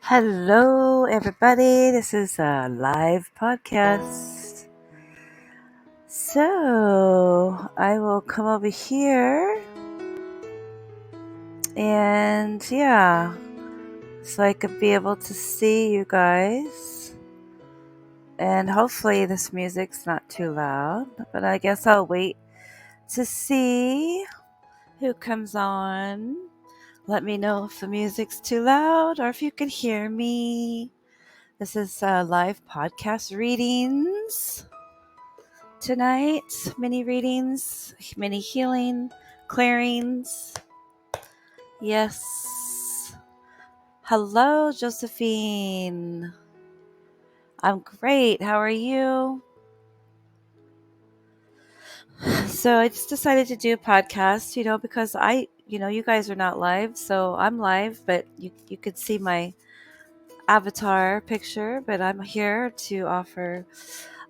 Hello, everybody. This is a live podcast. So I will come over here and so I could be able to see you guys. And hopefully this music's not too loud, but I guess I'll wait to see who comes on. Let me know if the music's too loud or if you can hear me. This is live podcast readings tonight. Mini readings, mini healing, clearings. Yes. Hello, Josephine. I'm great. How are you? So I just decided to do a podcast, because you guys are not live, so I'm live, but you could see my avatar picture, but I'm here to offer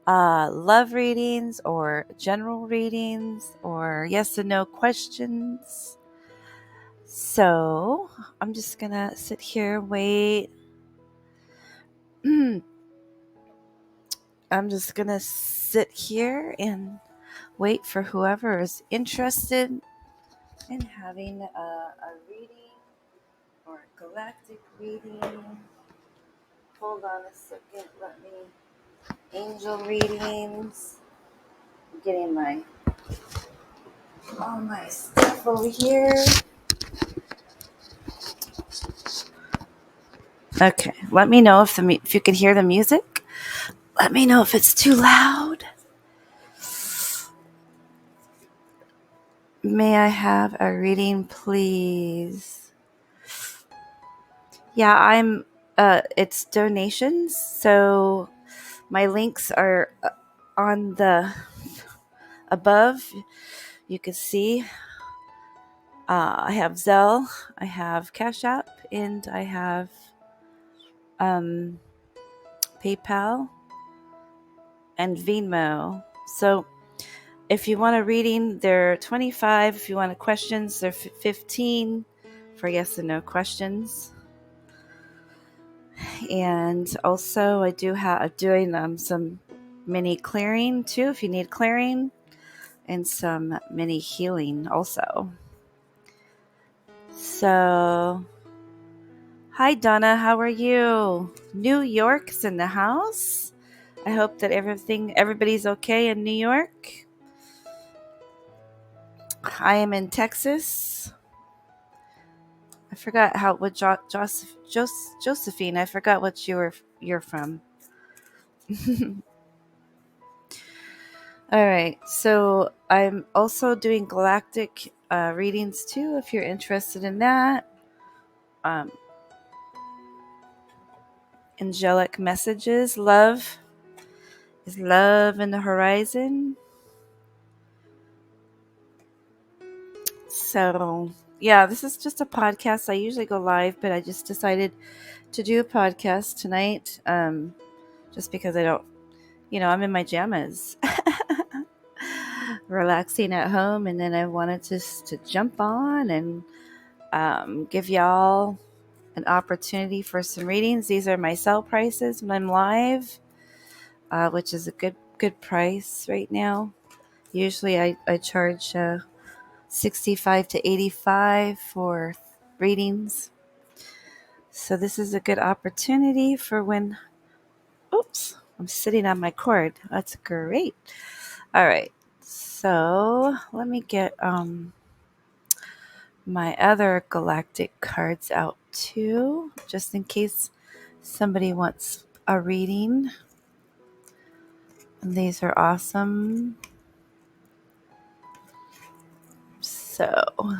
love readings or general readings or yes and no questions. So I'm just gonna sit here and wait. I'm just gonna sit here and wait for whoever is interested in having a reading or a galactic reading. Hold on a second. Let me. Angel readings. I'm getting all my stuff over here. Okay, let me know if you can hear the music. Let me know if it's too loud. May I have a reading, please? Yeah, it's donations, so my links are on the above. You can see I have Zelle, I have Cash App, and I have PayPal and Venmo. So if you want a reading, they're $25. If you want questions, they're $15 for yes and no questions. And also, I do have doing some mini clearing too, if you need clearing, and some mini healing also. So, hi Donna, how are you? New York's in the house. I hope that everybody's okay in New York. I am in Texas. I forgot Josephine. I forgot what you're from. All right, so I'm also doing galactic readings too, if you're interested in that. Angelic messages, love is love in the horizon. So yeah, this is just a podcast. I usually go live, but I just decided to do a podcast tonight, just because I don't, I'm in my jammas. Relaxing at home, and then I wanted to jump on and give y'all an opportunity for some readings. These are my sell prices when I'm live, which is a good price right now. Usually I charge $65 to $85 for readings, so this is a good opportunity for when I'm sitting on my cord. That's great. All right, so let me get my other galactic cards out too, just in case somebody wants a reading. And these are awesome. So, all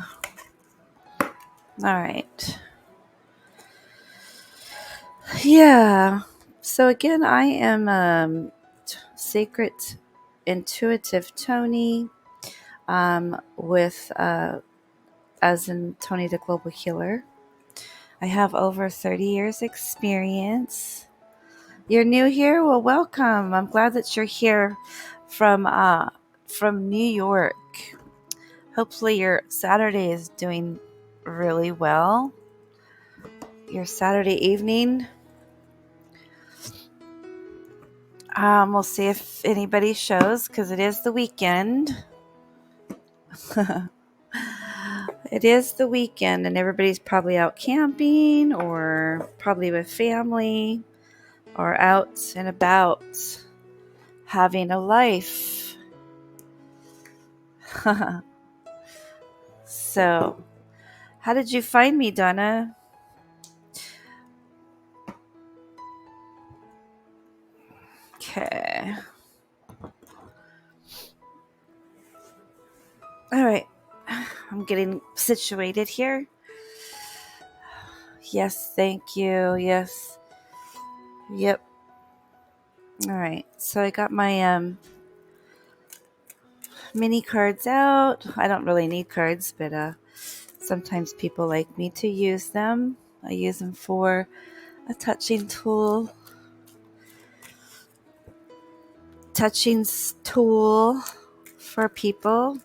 right. Yeah. So again, I am Sacred Intuitive Toni, with as in Toni the Global Healer. I have over 30 years experience. You're new here? Well, welcome. I'm glad that you're here from New York. Hopefully your Saturday is doing really well. your Saturday evening. We'll see if anybody shows because it is the weekend. It is the weekend and everybody's probably out camping or probably with family or out and about having a life. So, how did you find me, Donna? Okay. All right. I'm getting situated here. Yes, thank you. Yes. Yep. All right. So I got my mini cards out. I don't really need cards, but sometimes people like me to use them. I use them for a touching tool. Tool for people.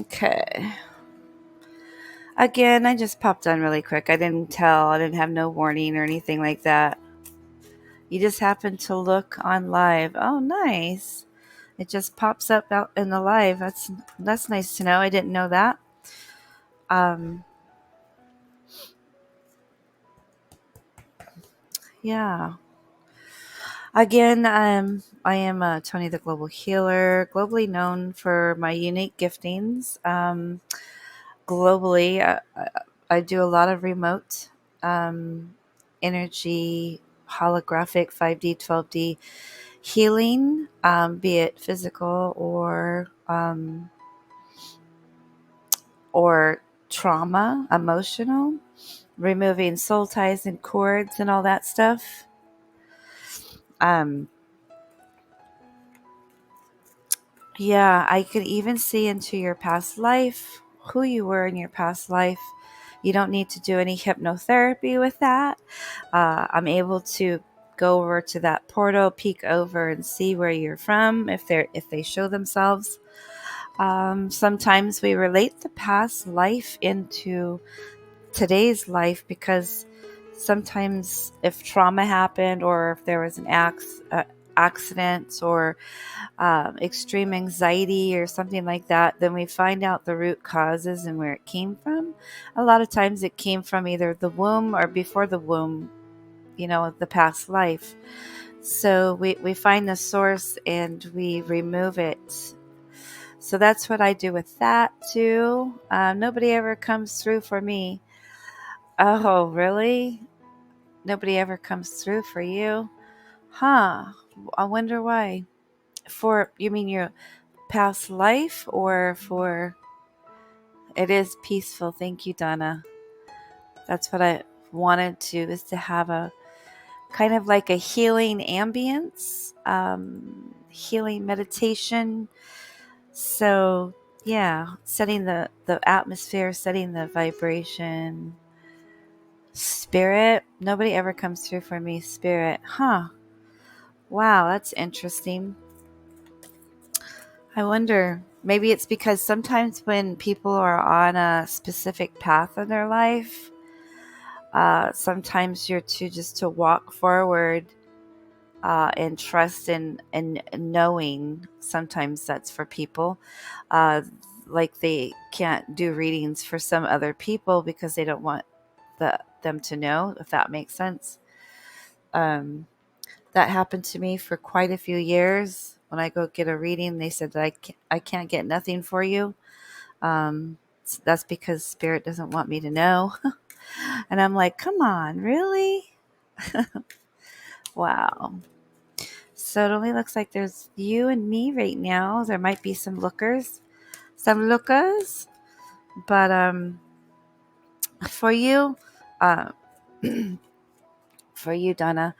Okay. Again, I just popped on really quick. I didn't have no warning or anything like that. You just happened to look on live. Oh, nice. It just pops up out in the live. That's nice to know. I didn't know that. Yeah. Again, I am Toni the Global Healer, globally known for my unique giftings. Globally, I do a lot of remote energy, holographic 5D, 12D healing, be it physical or trauma, emotional, removing soul ties and cords and all that stuff. Um, yeah, I could even see into your past life, who you were in your past life. You don't need to do any hypnotherapy with that. I'm able to go over to that portal, peek over, and see where you're from if they show themselves. Sometimes we relate the past life into today's life because sometimes if trauma happened or if there was an accident or extreme anxiety or something like that, then we find out the root causes and where it came from. A lot of times it came from either the womb or before the womb, the past life. So we find the source and we remove it. So that's what I do with that too. Nobody ever comes through for me. Oh, really? Nobody ever comes through for you? Huh. I wonder why. You mean your past life or for it is peaceful? Thank you, Donna. That's what I wanted to is to have a kind of like a healing ambience, healing meditation. So yeah, setting the atmosphere, setting the vibration. Spirit, nobody ever comes through for me. Spirit, huh? Wow, that's interesting. I wonder, maybe it's because sometimes when people are on a specific path in their life, sometimes you're just to walk forward and trust and knowing. Sometimes that's for people. Uh, like they can't do readings for some other people because they don't want them to know, if that makes sense. Um, that happened to me for quite a few years. When I go get a reading, they said that I can't get nothing for you. That's because Spirit doesn't want me to know. And I'm like, come on, really? Wow. So it only looks like there's you and me right now. There might be some lookers. But for you, uh, for you, Donna,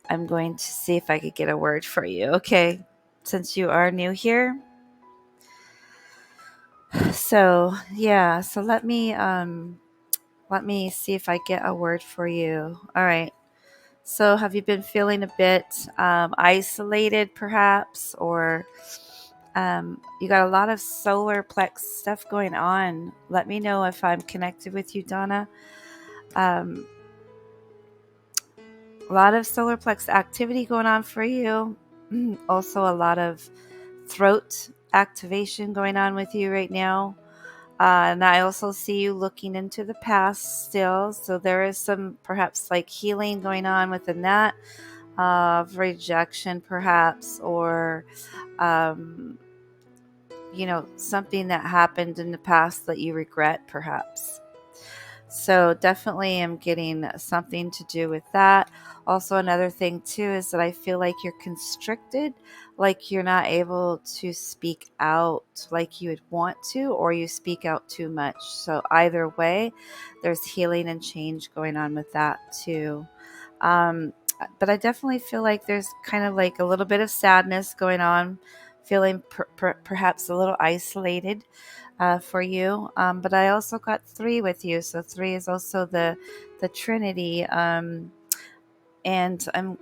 I'm going to see if I could get a word for you. Okay, since you are new here. So yeah, so let me see if I get a word for you. All right. So have you been feeling a bit isolated, perhaps, or you got a lot of solar plex stuff going on? Let me know if I'm connected with you, Donna. Um, a lot of solar plex activity going on for you. Also, a lot of throat activation going on with you right now. And I also see you looking into the past still. So there is some perhaps like healing going on within that, of rejection, perhaps, or, um, something that happened in the past that you regret, perhaps. So definitely am getting something to do with that. Also, another thing too is that I feel like you're constricted, like you're not able to speak out like you would want to, or you speak out too much. So either way, there's healing and change going on with that too. Um, but I definitely feel like there's kind of like a little bit of sadness going on, feeling perhaps a little isolated, for you. But I also got three with you, so three is also the Trinity. And I'm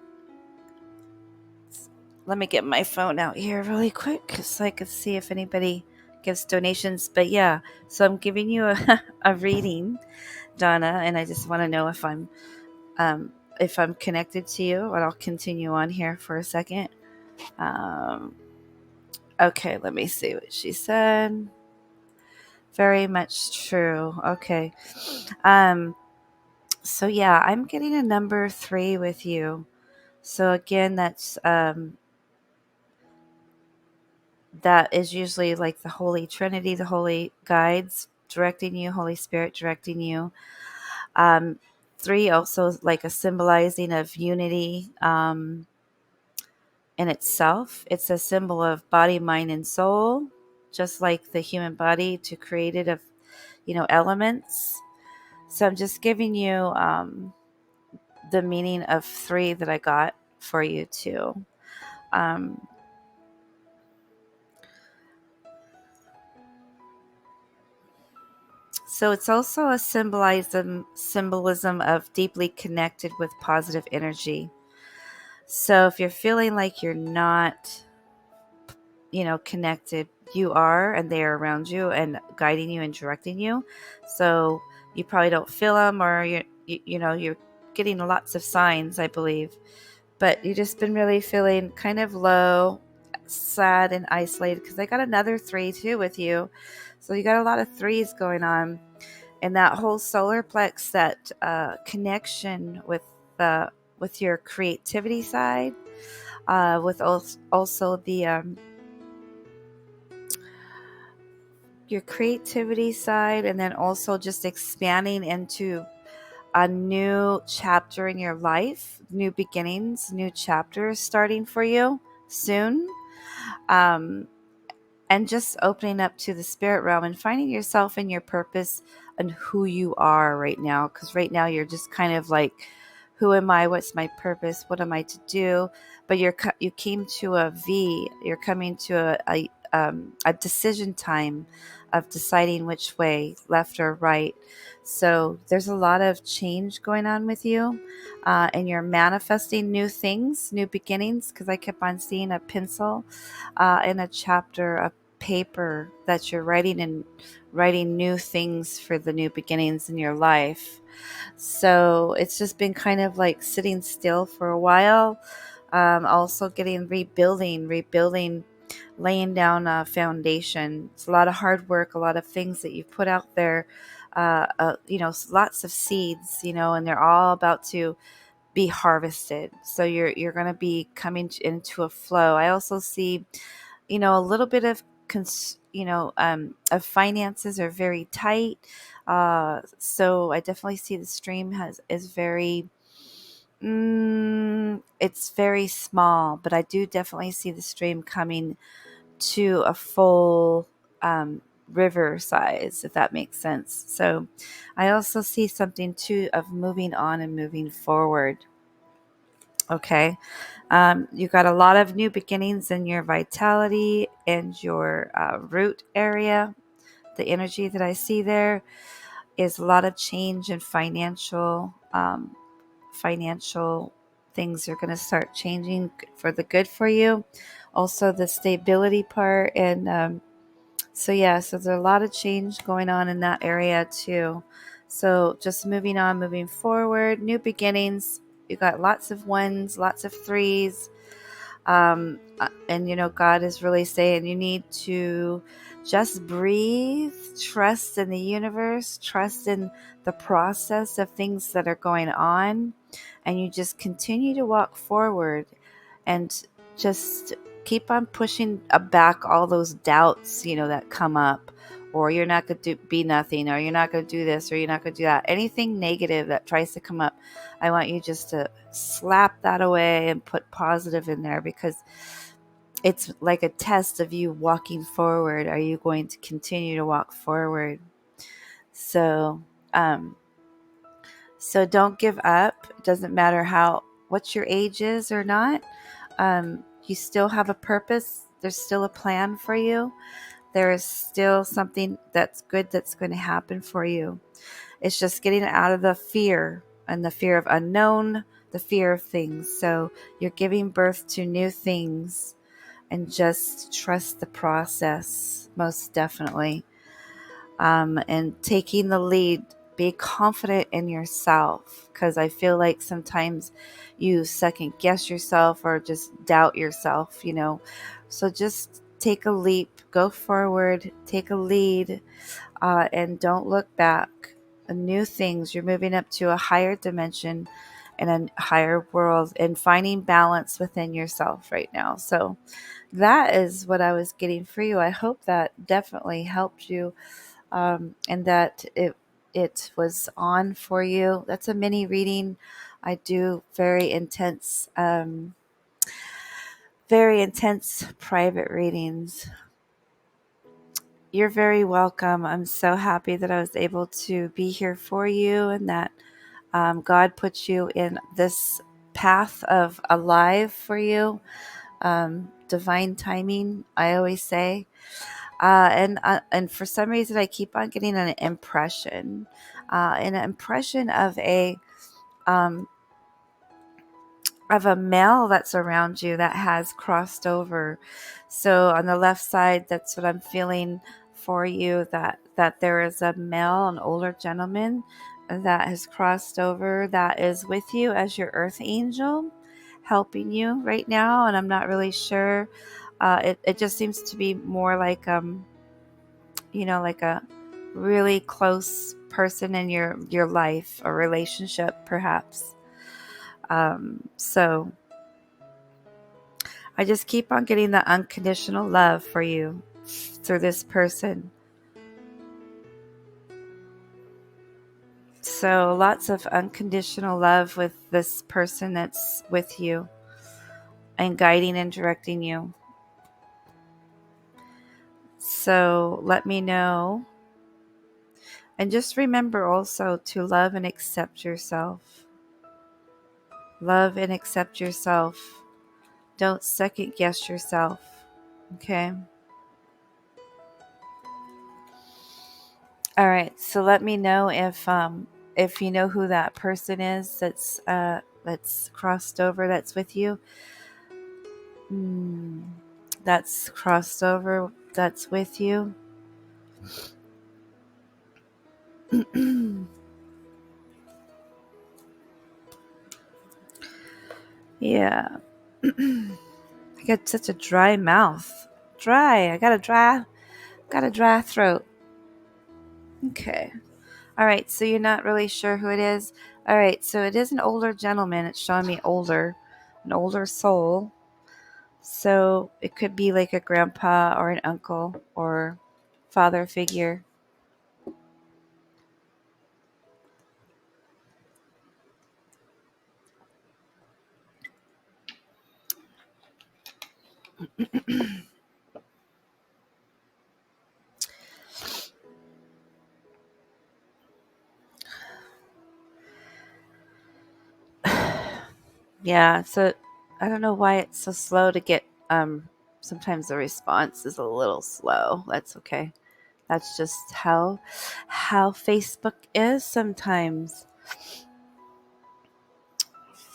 Let me get my phone out here really quick so I can see if anybody gives donations. But yeah, so I'm giving you a reading, Donna, and I just want to know um, if I'm connected to you. And I'll continue on here for a second. Um, okay, let me see what she said. Very much true. Okay. Um, So yeah, I'm getting a number three with you. So again, that is usually like the Holy Trinity, the Holy Guides directing you, Holy Spirit directing you. Um, Three also like a symbolizing of unity, in itself. It's a symbol of body, mind, and soul, just like the human body to create it of elements. So I'm just giving you the meaning of three that I got for you too. Um, so it's also a symbolism of deeply connected with positive energy. So if you're feeling like you're not, connected, you are, and they are around you and guiding you and directing you. So you probably don't feel them, or you're getting lots of signs, I believe, but you just been really feeling kind of low, sad, and isolated, because I got another three too with you. So you got a lot of threes going on, and that whole solar plex, that connection with your creativity side, with also the your creativity side, and then also just expanding into a new chapter in your life, new beginnings, new chapters starting for you soon. Um, and just opening up to the spirit realm and finding yourself in your purpose and who you are right now. Because right now you're just kind of like, who am I? What's my purpose? What am I to do? But you came to a V. You're coming to a decision time of deciding which way, left or right. So there's a lot of change going on with you, and you're manifesting new things, new beginnings. Because I kept on seeing a pencil in a chapter, a paper that you're writing, and writing new things for the new beginnings in your life. So it's just been kind of like sitting still for a while. Also getting rebuilding, laying down a foundation. It's a lot of hard work, a lot of things that you've put out there. Lots of seeds, and they're all about to be harvested. So you're going to be coming into a flow. I also see, a little bit of of finances are very tight. So I definitely see the stream is very, it's very small, but I do definitely see the stream coming to a full, river size, if that makes sense. So I also see something too of moving on and moving forward. Okay. You got a lot of new beginnings in your vitality and your root area. The energy that I see there is a lot of change in financial things are going to start changing for the good for you. Also, the stability part, and so yeah, so there's a lot of change going on in that area too. So just moving on, moving forward, new beginnings. You got lots of ones, lots of threes. And God is really saying you need to just breathe, trust in the universe, trust in the process of things that are going on, and you just continue to walk forward and just keep on pushing back all those doubts, that come up, or you're not going to be nothing, or you're not going to do this, or you're not going to do that. Anything negative that tries to come up, I want you just to slap that away and put positive in there, because it's like a test of you walking forward. Are you going to continue to walk forward? So, um, so don't give up. It doesn't matter what your age is or not. You still have a purpose. There's still a plan for you. There is still something that's good that's going to happen for you. It's just getting out of the fear, and the fear of unknown, the fear of things. So you're giving birth to new things, and just trust the process, most definitely. And taking the lead, be confident in yourself, because I feel like sometimes you second guess yourself or just doubt yourself, So just take a leap, go forward, take a lead, and don't look back. New things, you're moving up to a higher dimension and a higher world, and finding balance within yourself right now. So that is what I was getting for you. I hope that definitely helped you, and that it was on for you. That's a mini reading. I do very intense private readings. You're very welcome. I'm so happy that I was able to be here for you, and that God put you in this path of alive for you. Divine timing, I always say. And for some reason, I keep on getting an impression um, of a male that's around you that has crossed over. So on the left side, that's what I'm feeling for you. That there is a male, an older gentleman, that has crossed over, that is with you as your earth angel, helping you right now. And I'm not really sure. It just seems to be more like like a really close person in your life, a relationship perhaps. So I just keep on getting the unconditional love for you through this person. So lots of unconditional love with this person that's with you and guiding and directing you. So let me know. And just remember also to love and accept yourself. Love and accept yourself. Don't second guess yourself. Okay? All right. So let me know if you know who that person is that's crossed over, that's with you. That's crossed over, that's with you. Yeah. I got such a dry mouth. Dry. I got a dry throat. Okay. All right. So you're not really sure who it is. All right. So it is an older gentleman. It's showing me an older soul. So it could be like a grandpa or an uncle or father figure. Yeah, so I don't know why it's so slow to get sometimes the response is a little slow. That's okay. That's just how Facebook is sometimes.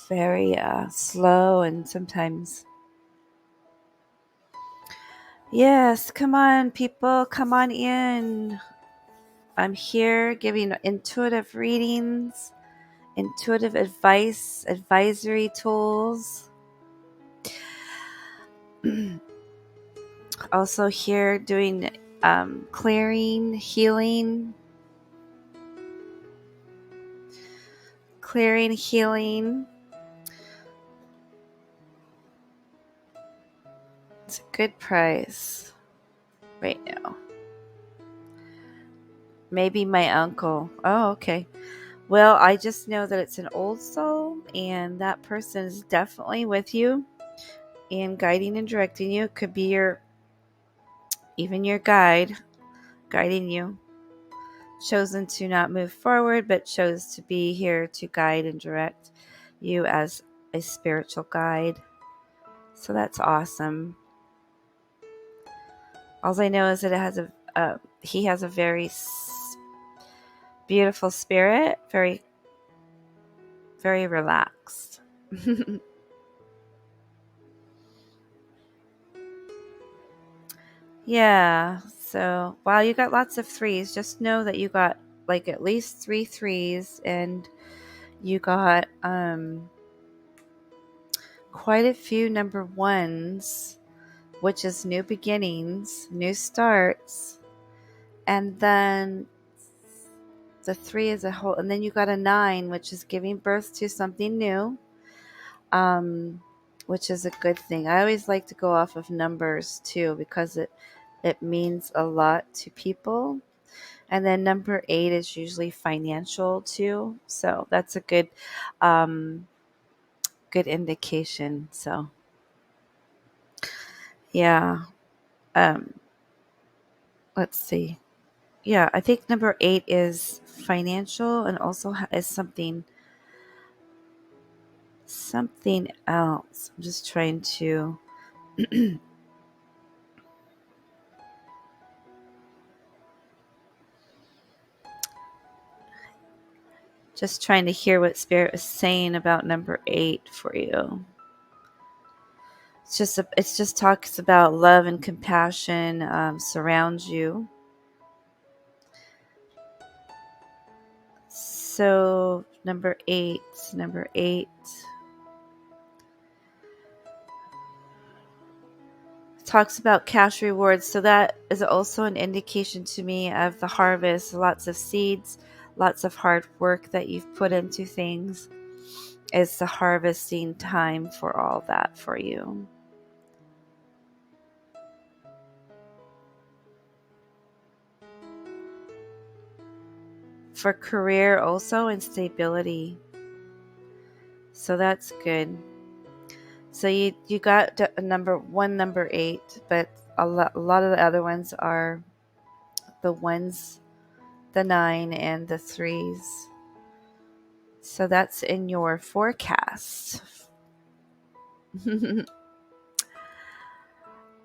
Very slow, and sometimes. Yes, come on people, come on in. I'm here giving intuitive readings, intuitive advice, advisory tools. Also here doing clearing, healing, healing. It's a good price right now. Maybe my uncle. Oh, okay. Well, I just know that it's an old soul, and that person is definitely with you and guiding and directing you. It could be even your guide guiding you. Chosen to not move forward, but chose to be here to guide and direct you as a spiritual guide. So that's awesome. All I know is that it has he has a very beautiful spirit, very, very relaxed. Yeah. So, wow, you got lots of threes. Just know that you got like at least 3 threes, and you got quite a few number ones, which is new beginnings, new starts, and then the 3 is a whole, and then you got a 9, which is giving birth to something new, um, which is a good thing. I always like to go off of numbers too because it means a lot to people. And then number 8 is usually financial too, so that's a um, good indication. So yeah, um, let's see. Yeah, I think number 8 is financial and also is something else. I'm just trying to hear what spirit is saying about number 8 for you. It's just talks about love and compassion surrounds you. So number 8 talks about cash rewards. So that is also an indication to me of the harvest, lots of seeds, lots of hard work that you've put into things. It's the harvesting time for all that for you. For career also and stability. So that's good. So you got number 8, but a lot of the other ones are the ones, the 9 and the 3s. So that's in your forecast.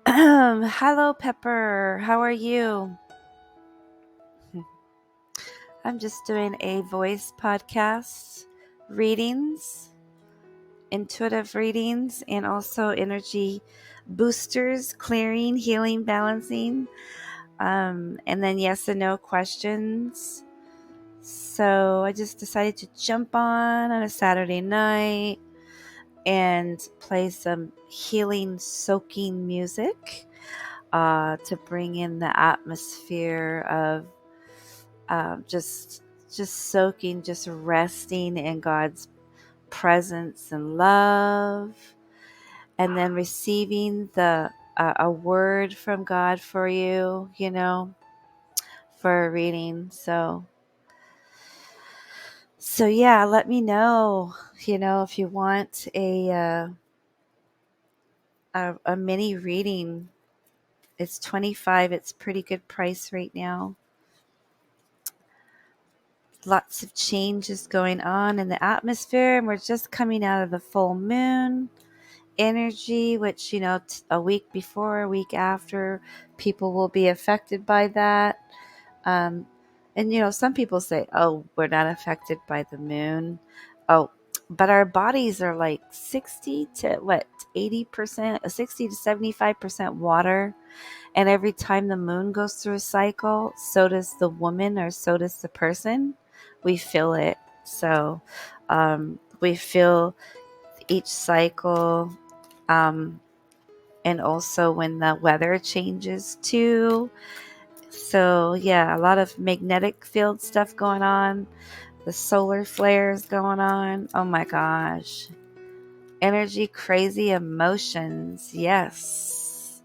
Hello, Pepper. How are you? I'm just doing a voice podcast, readings, intuitive readings, and also energy boosters, clearing, healing, balancing, and then yes and no questions. So I just decided to jump on a Saturday night and play some healing, soaking music to bring in the atmosphere of just soaking, just resting in God's presence and love, and then receiving the a word from God for you, for a reading. So yeah, let me know, if you want a mini reading. It's 25. It's pretty good price right now. Lots of changes going on in the atmosphere, and we're just coming out of the full moon energy, which, a week before, a week after, people will be affected by that. And, some people say, oh, we're not affected by the moon. Oh, but our bodies are like 60 to what, 80%, 60 to 75% water. And every time the moon goes through a cycle, so does the woman, or so does the person. We feel it. So we feel each cycle. Um, and also when the weather changes too. So, yeah, a lot of magnetic field stuff going on, the solar flares going on. Oh my gosh. Energy, crazy emotions. Yes,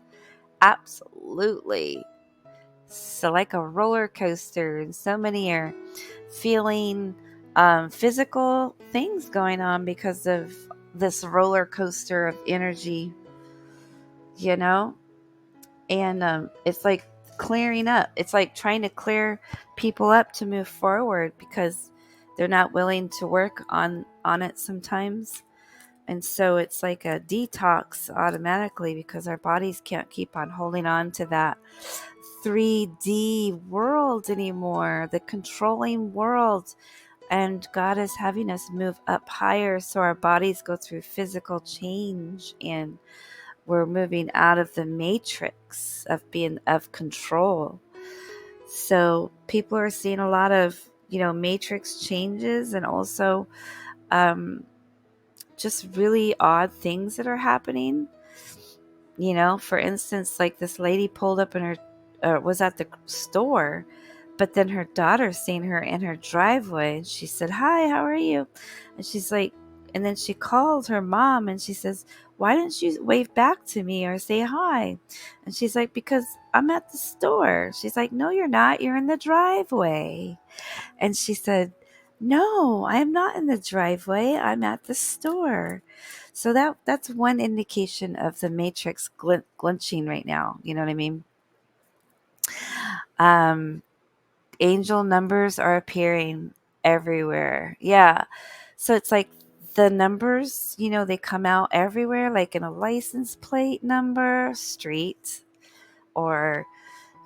absolutely. So, like a roller coaster, and so many are feeling physical things going on because of this roller coaster of energy, you know? And it's like clearing up. It's like trying to clear people up to move forward because they're not willing to work on it sometimes. And so it's like a detox automatically because our bodies can't keep on holding on to that 3D world anymore, the controlling world. And God is having us move up higher so our bodies go through physical change, and we're moving out of the matrix of being of control. So people are seeing a lot of, matrix changes, and also um, just really odd things that are happening. For instance, like this lady pulled up in her, was at the store, but then her daughter seen her in her driveway, and she said, "Hi, how are you?" And she's like, and then she called her mom, and she says, "Why didn't you wave back to me or say hi?" And she's like, "Because I'm at the store." She's like, "No, you're not. You're in the driveway." And she said, "No, I am not in the driveway. I'm at the store." So that's one indication of the matrix glitching right now. You know what I mean? Um, Angel numbers are appearing everywhere. Yeah. So it's like the numbers, they come out everywhere, like in a license plate number, street, or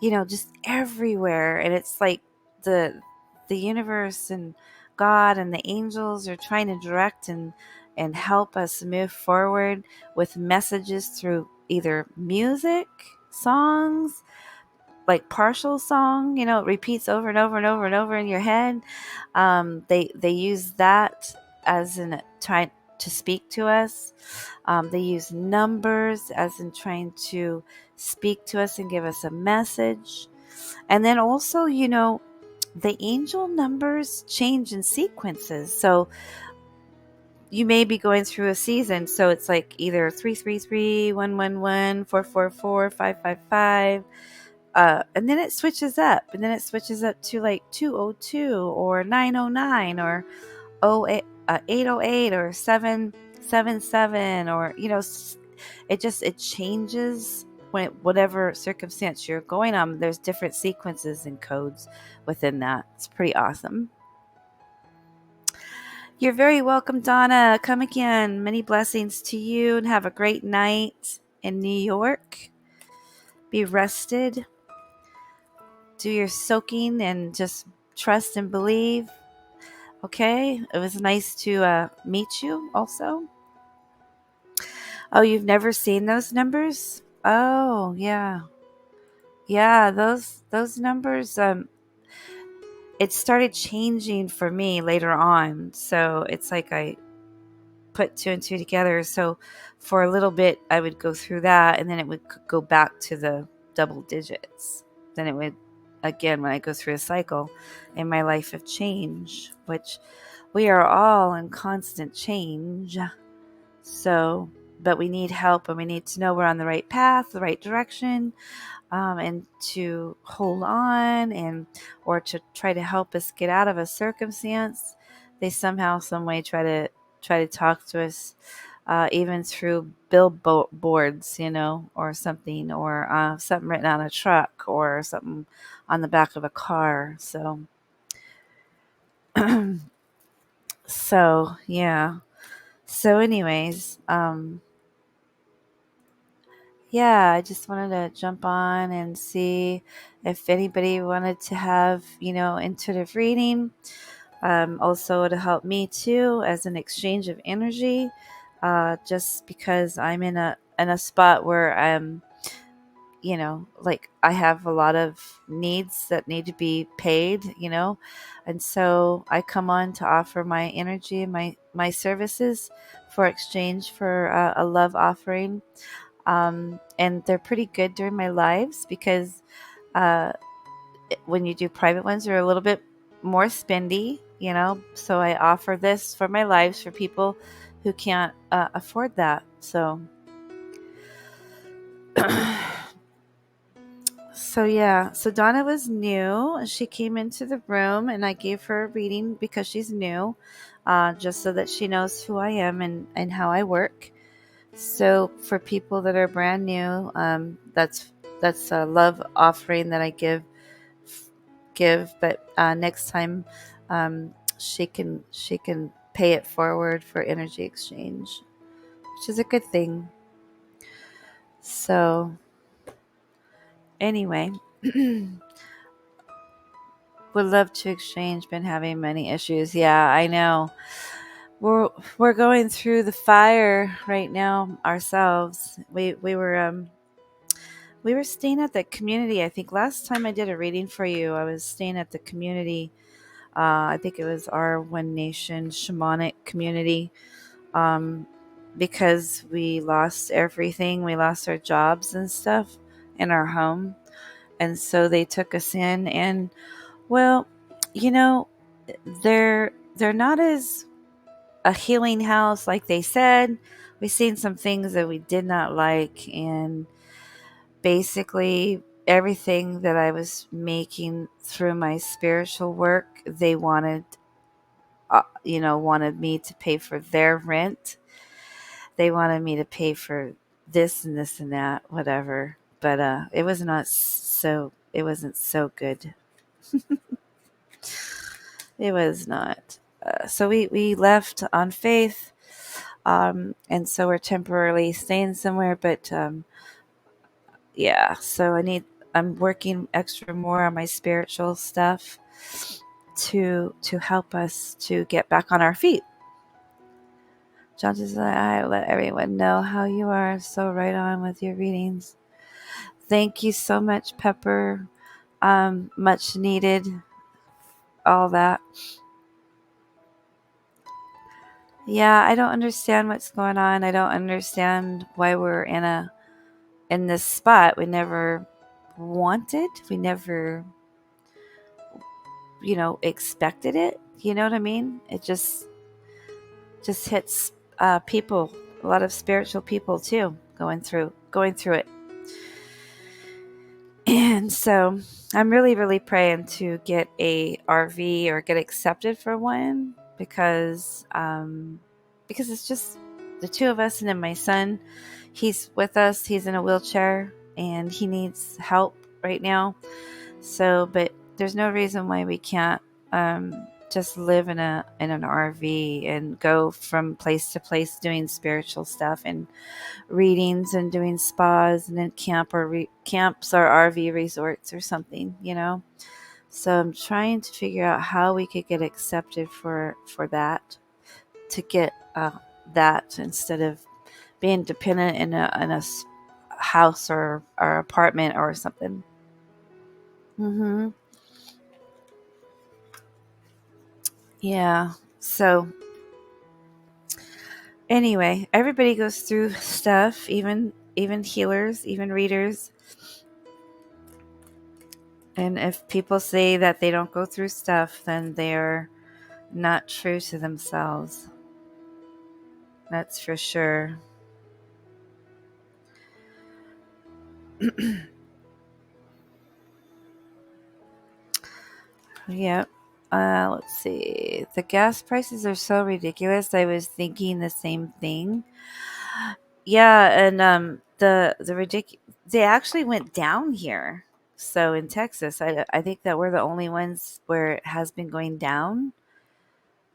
just everywhere. And it's like the universe and God and the angels are trying to direct and help us move forward with messages through either music, songs, like partial song, it repeats over and over and over and over in your head. They use that as in trying to speak to us. They use numbers as in trying to speak to us and give us a message. And then also, the angel numbers change in sequences. So you may be going through a season. So it's like either 333, 111, 444, 555. And then it switches up. And then it switches up to like 202 or 909 or 808 or 777, or, it changes when whatever circumstance you're going on. There's different sequences and codes within that. It's pretty awesome. You're very welcome, Donna. Come again. Many blessings to you, and have a great night in New York. Be rested. Do your soaking and just trust and believe. Okay? It was nice to meet you also. Oh, you've never seen those numbers? Oh, yeah. Yeah, those numbers it started changing for me later on. So it's like I put two and two together. So for a little bit I would go through that, and then it would go back to the double digits. Then it would, again, when I go through a cycle in my life of change, which we are all in constant change. So, but we need help, and we need to know we're on the right path, the right direction, and to hold on, and or to try to help us get out of a circumstance. They somehow, some way, try to talk to us, even through billboards, or something, or something written on a truck, or something on the back of a car. So, so yeah. So, anyways, yeah, I just wanted to jump on and see if anybody wanted to have, intuitive reading Also, to help me too as an exchange of energy, just because I'm in a spot where I'm, like I have a lot of needs that need to be paid, and so I come on to offer my energy and my services for exchange for a love offering. And they're pretty good during my lives because uh, when you do private ones, they're a little bit more spendy, So I offer this for my lives for people who can't afford that. So yeah, so Donna was new. She came into the room, and I gave her a reading because she's new, just so that she knows who I am and how I work. So for people that are brand new, that's a love offering that I give. But next time, she can pay it forward for energy exchange, which is a good thing. So anyway, would love to exchange. Been having many issues. Yeah, I know. We're going through the fire right now ourselves. We were staying at the community. I think last time I did a reading for you, I was staying at the community. I think it was our One Nation shamanic community. Um, because we lost everything. We lost our jobs and stuff in our home. And so they took us in, and well, you know, they're not as a healing house like they said. We've seen some things that we did not like, and basically everything that I was making through my spiritual work, they wanted me to pay for their rent. They wanted me to pay for this and this and that, whatever. But it wasn't so good. It was not. So we left on faith, and so we're temporarily staying somewhere. But yeah, so I'm working extra more on my spiritual stuff to help us to get back on our feet. John says, I let everyone know how you are. So right on with your readings. Thank you so much, Pepper. Much needed. All that. Yeah, I don't understand what's going on. I don't understand why we're in this spot we never wanted. We never, expected it. You know what I mean? It just hits people, a lot of spiritual people too, going through it. And so I'm really, really praying to get a RV or get accepted for one because it's just the two of us, and then my son, he's with us. He's in a wheelchair and he needs help right now. So, but there's no reason why we can't just live in an RV and go from place to place doing spiritual stuff and readings and doing spas and then camps or RV resorts or something. So I'm trying to figure out how we could get accepted for that, to get that instead of being dependent in a house or apartment or something. Mm-hmm. Yeah. So anyway, everybody goes through stuff, even healers, even readers. And if people say that they don't go through stuff, then they're not true to themselves. That's for sure. Yep. Let's see. The gas prices are so ridiculous. I was thinking the same thing. Yeah, and they actually went down here. So in Texas, I think that we're the only ones where it has been going down.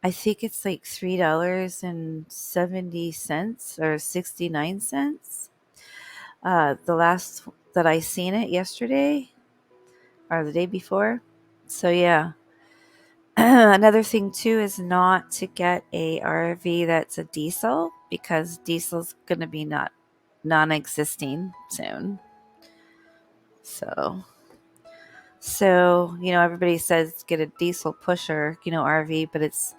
I think it's like $3.70 or 69 cents. The last that I seen it yesterday or the day before. So yeah, Another thing too is not to get a RV that's a diesel, because diesel's going to be not non-existing soon. So everybody says get a diesel pusher, RV, but it's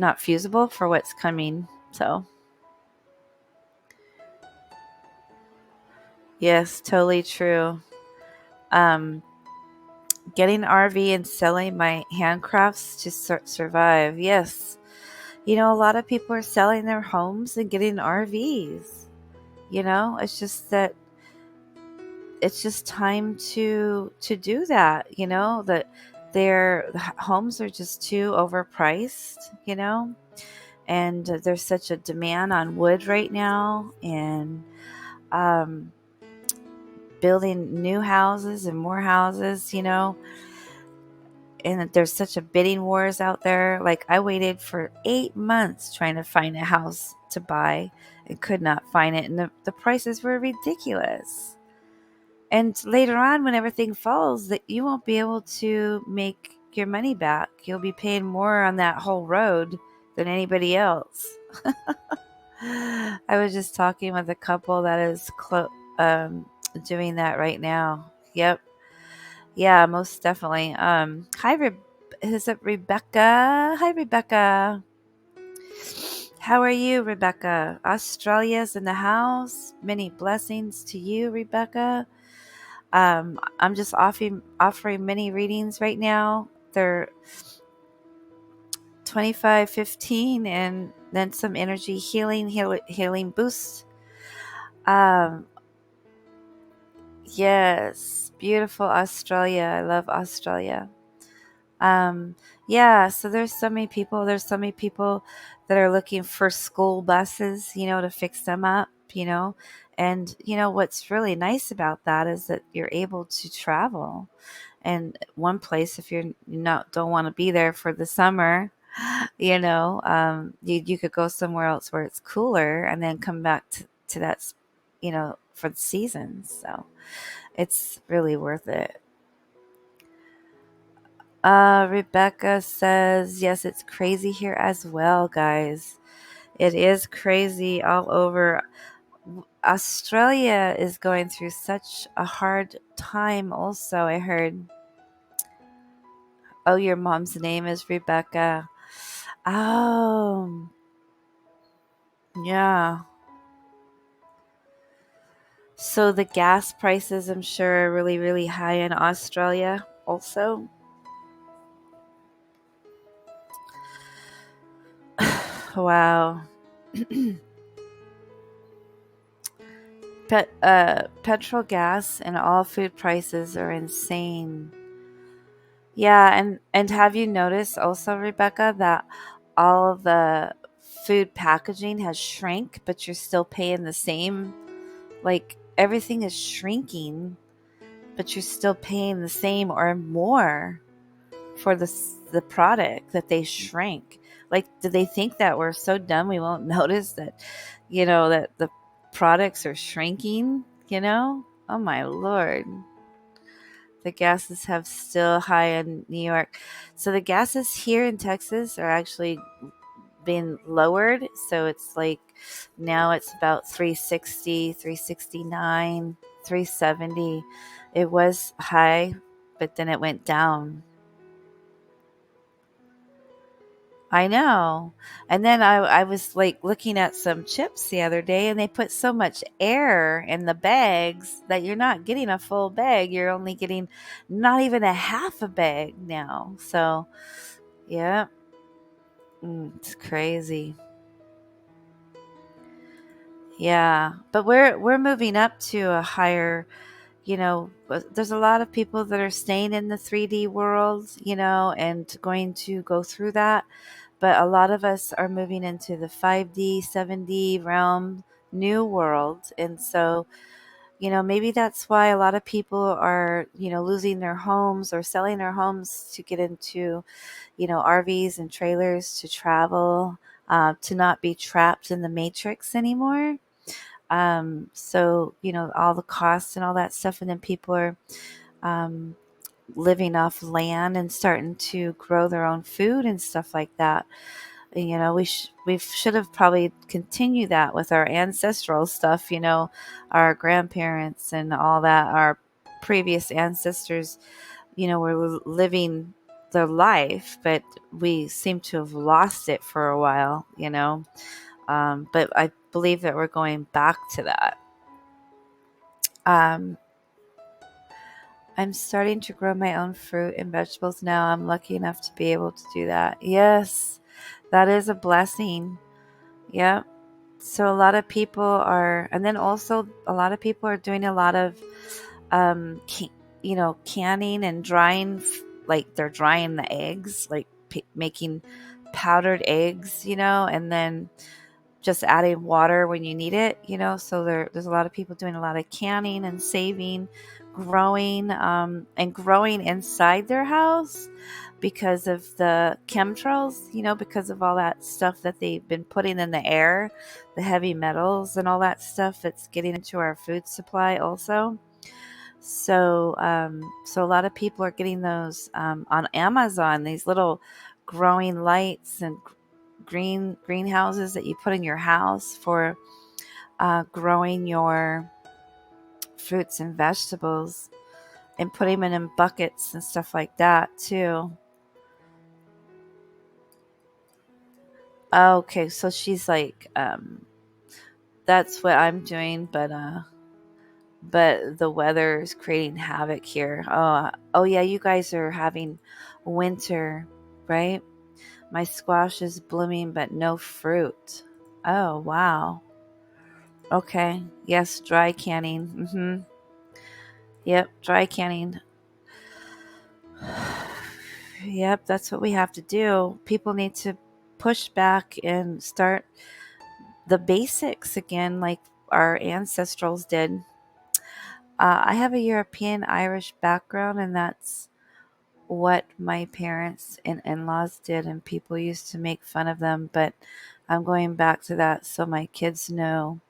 not feasible for what's coming. So yes, totally true. Um, Getting RV and selling my handcrafts to survive. Yes, a lot of people are selling their homes and getting RVs. It's just that it's just time to do that. That their homes are just too overpriced. And there's such a demand on wood right now, and um, building new houses and more houses. And there's such a bidding wars out there. Like, I waited for 8 months trying to find a house to buy and could not find it, and the prices were ridiculous. And later on, when everything falls, that you won't be able to make your money back. You'll be paying more on that whole road than anybody else. I was just talking with a couple that is doing that right now. Yep. Yeah, most definitely. Hi, is it Rebecca? Hi, Rebecca. How are you, Rebecca? Australia's in the house. Many blessings to you, Rebecca. I'm just offering many readings right now. They're 25.15, and then some energy healing boost. Um, yes, beautiful Australia. I love Australia. Um, yeah, so there's so many people. There's so many people that are looking for school buses, to fix them up, And what's really nice about that is that you're able to travel. And one place, if you're not don't want to be there for the summer, you could go somewhere else where it's cooler, and then come back to that, for the seasons. So it's really worth it. Rebecca says, yes, it's crazy here as well, guys. It is crazy all over. Australia is going through such a hard time also, I heard. Oh, your mom's name is Rebecca. Oh, yeah. So the gas prices, I'm sure, are really, really high in Australia also. Wow. Petrol, gas, and all food prices are insane. Yeah, and have you noticed also, Rebecca, that all of the food packaging has shrank, but you're still paying the same? Like, everything is shrinking, but you're still paying the same or more for the product that they shrank. Like, do they think that we're so dumb we won't notice that, that the products are shrinking? Oh my lord. The gases have still high in New York. So the gases here in Texas are actually being lowered. So it's like now it's about 360, 369, 370. It was high, but then it went down. I know. And then I was like looking at some chips the other day, and they put so much air in the bags that you're not getting a full bag. You're only getting not even a half a bag now. So, yeah, it's crazy. Yeah, but we're moving up to a higher, there's a lot of people that are staying in the 3D world, and going to go through that. But a lot of us are moving into the 5D, 7D realm, new world. And so, maybe that's why a lot of people are, losing their homes or selling their homes to get into, RVs and trailers to travel, to not be trapped in the matrix anymore. So, all the costs and all that stuff. And then people are, um, living off land and starting to grow their own food and stuff like that. You know, we should have probably continued that with our ancestral stuff, you know, our grandparents and all that, our previous ancestors, you know, were living their life, but we seem to have lost it for a while, you know. But I believe that we're going back to that. um, I'm starting to grow my own fruit and vegetables now. I'm lucky enough to be able to do that. Yes, that is a blessing. Yep. So a lot of people are, and then also a lot of people are doing a lot of, you know, canning and drying, like they're drying the eggs, like making powdered eggs, you know, and then just adding water when you need it, you know. So there's a lot of people doing a lot of canning and saving, growing, and growing inside their house because of the chemtrails, you know, because of all that stuff that they've been putting in the air, the heavy metals and all that stuff that's getting into our food supply also. So a lot of people are getting those on Amazon, these little growing lights and greenhouses that you put in your house for growing your fruits and vegetables and putting them in buckets and stuff like that too. Okay, so she's like, that's what I'm doing, but the weather is creating havoc here. Oh yeah, you guys are having winter, right? My squash is blooming, but no fruit. Oh wow. Okay. Yes, dry canning. Yep, dry canning. Yep, that's what we have to do. People need to push back and start the basics again, like our ancestrals did. I have a European Irish background, and that's what my parents and in laws did, and people used to make fun of them. But I'm going back to that so my kids know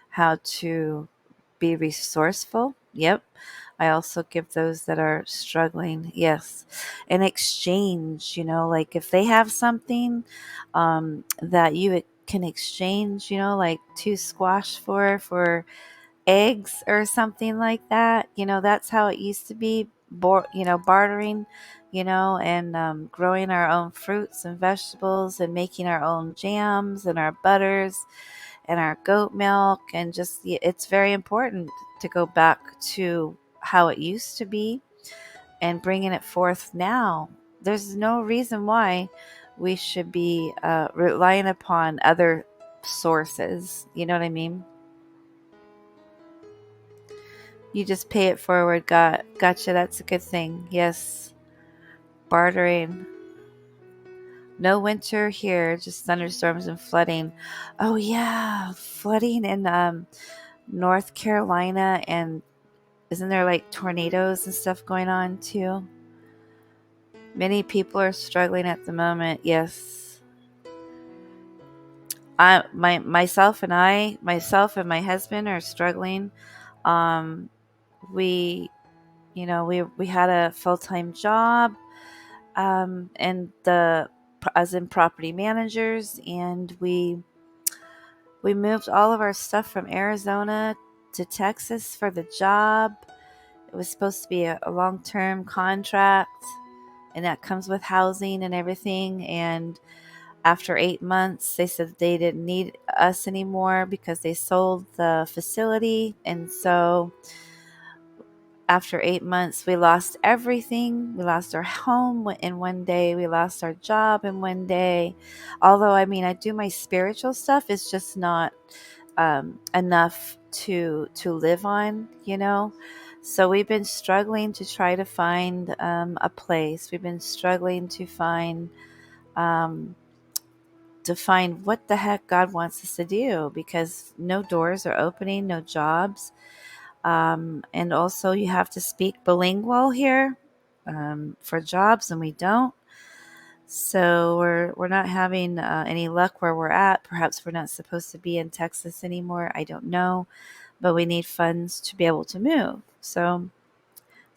how to be resourceful. Yep. I also give those that are struggling, yes, an exchange, you know, like if they have something that you can exchange, you know, like two squash for eggs or something like that. You know, that's how it used to be, you know, bartering, you know, and growing our own fruits and vegetables and making our own jams and our butters and our goat milk. And just, it's very important to go back to how it used to be and bringing it forth now. There's no reason why we should be relying upon other sources. You know what I mean? You just pay it forward. Gotcha. That's a good thing. Yes. Bartering. No winter here, just thunderstorms and flooding. Oh yeah, flooding in North Carolina, and isn't there like tornadoes and stuff going on too? Many people are struggling at the moment. Yes. Myself and my husband are struggling. Um we you know, we had a full-time job and the as in property managers, and we moved all of our stuff from Arizona to Texas for the job. It was supposed to be a long-term contract, and that comes with housing and everything. And after 8 months, they said they didn't need us anymore because they sold the facility. And so after 8 months, we lost everything. We lost our home in one day. We lost our job in one day. Although, I mean, I do my spiritual stuff. It's just not enough to live on, you know. So we've been struggling to try to find a place. We've been struggling um, to find what the heck God wants us to do, because no doors are opening, no jobs. And also, you have to speak bilingual here for jobs, and we don't. So we're not having any luck where we're at. Perhaps we're not supposed to be in Texas anymore. I don't know, but we need funds to be able to move. So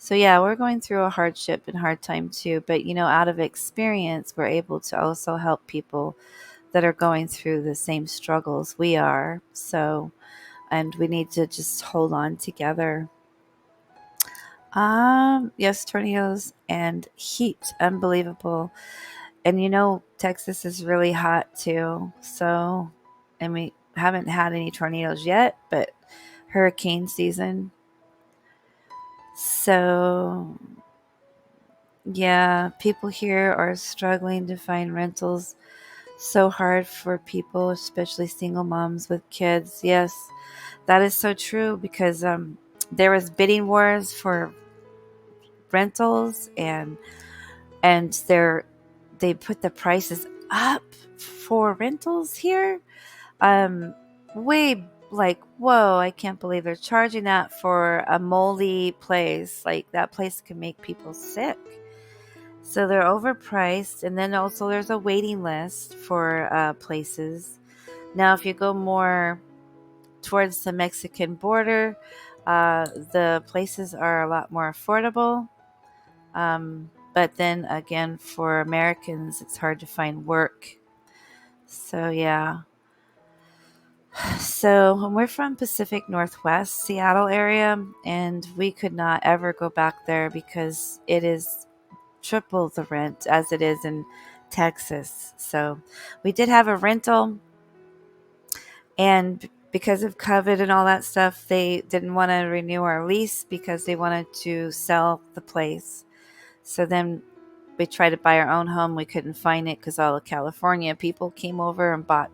So yeah, we're going through a hardship and hard time too, but out of experience, we're able to also help people that are going through the same struggles we are. So, and we need to just hold on together. Yes, tornadoes and heat, unbelievable. And Texas is really hot too. So, and we haven't had any tornadoes yet, but hurricane season. So, yeah, people here are struggling to find rentals. So hard for people, especially single moms with kids. Yes, that is so true because there was bidding wars for rentals, and they put the prices up for rentals here. Um, way like whoa! I can't believe they're charging that for a moldy place. Like that place can make people sick. So they're overpriced, and then also there's a waiting list for places. Now, if you go more towards the Mexican border, the places are a lot more affordable. But then again, for Americans, it's hard to find work. So, yeah. So, we're from Pacific Northwest, Seattle area, and we could not ever go back there because it is triple the rent as it is in Texas. So, we did have a rental, and because of COVID and all that stuff, they didn't want to renew our lease because they wanted to sell the place. So then we tried to buy our own home. We couldn't find it because all the California people came over and bought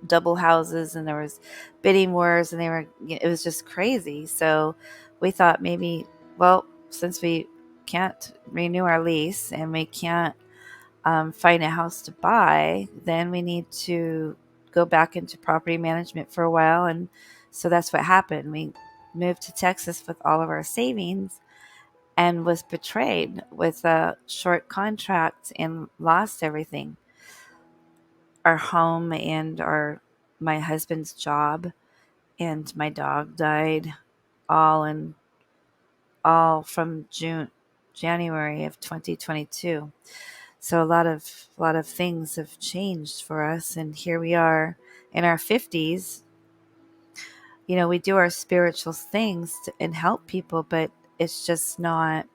double houses, and there was bidding wars, and it was just crazy. So we thought maybe, well, since we can't renew our lease and we can't find a house to buy, then we need to go back into property management for a while. And so that's what happened. We moved to Texas with all of our savings and was betrayed with a short contract and lost everything, our home and our my husband's job, and my dog died, all in all from January of 2022. So a lot of things have changed for us, and here we are in our 50s. We do our spiritual things and help people, but it's just not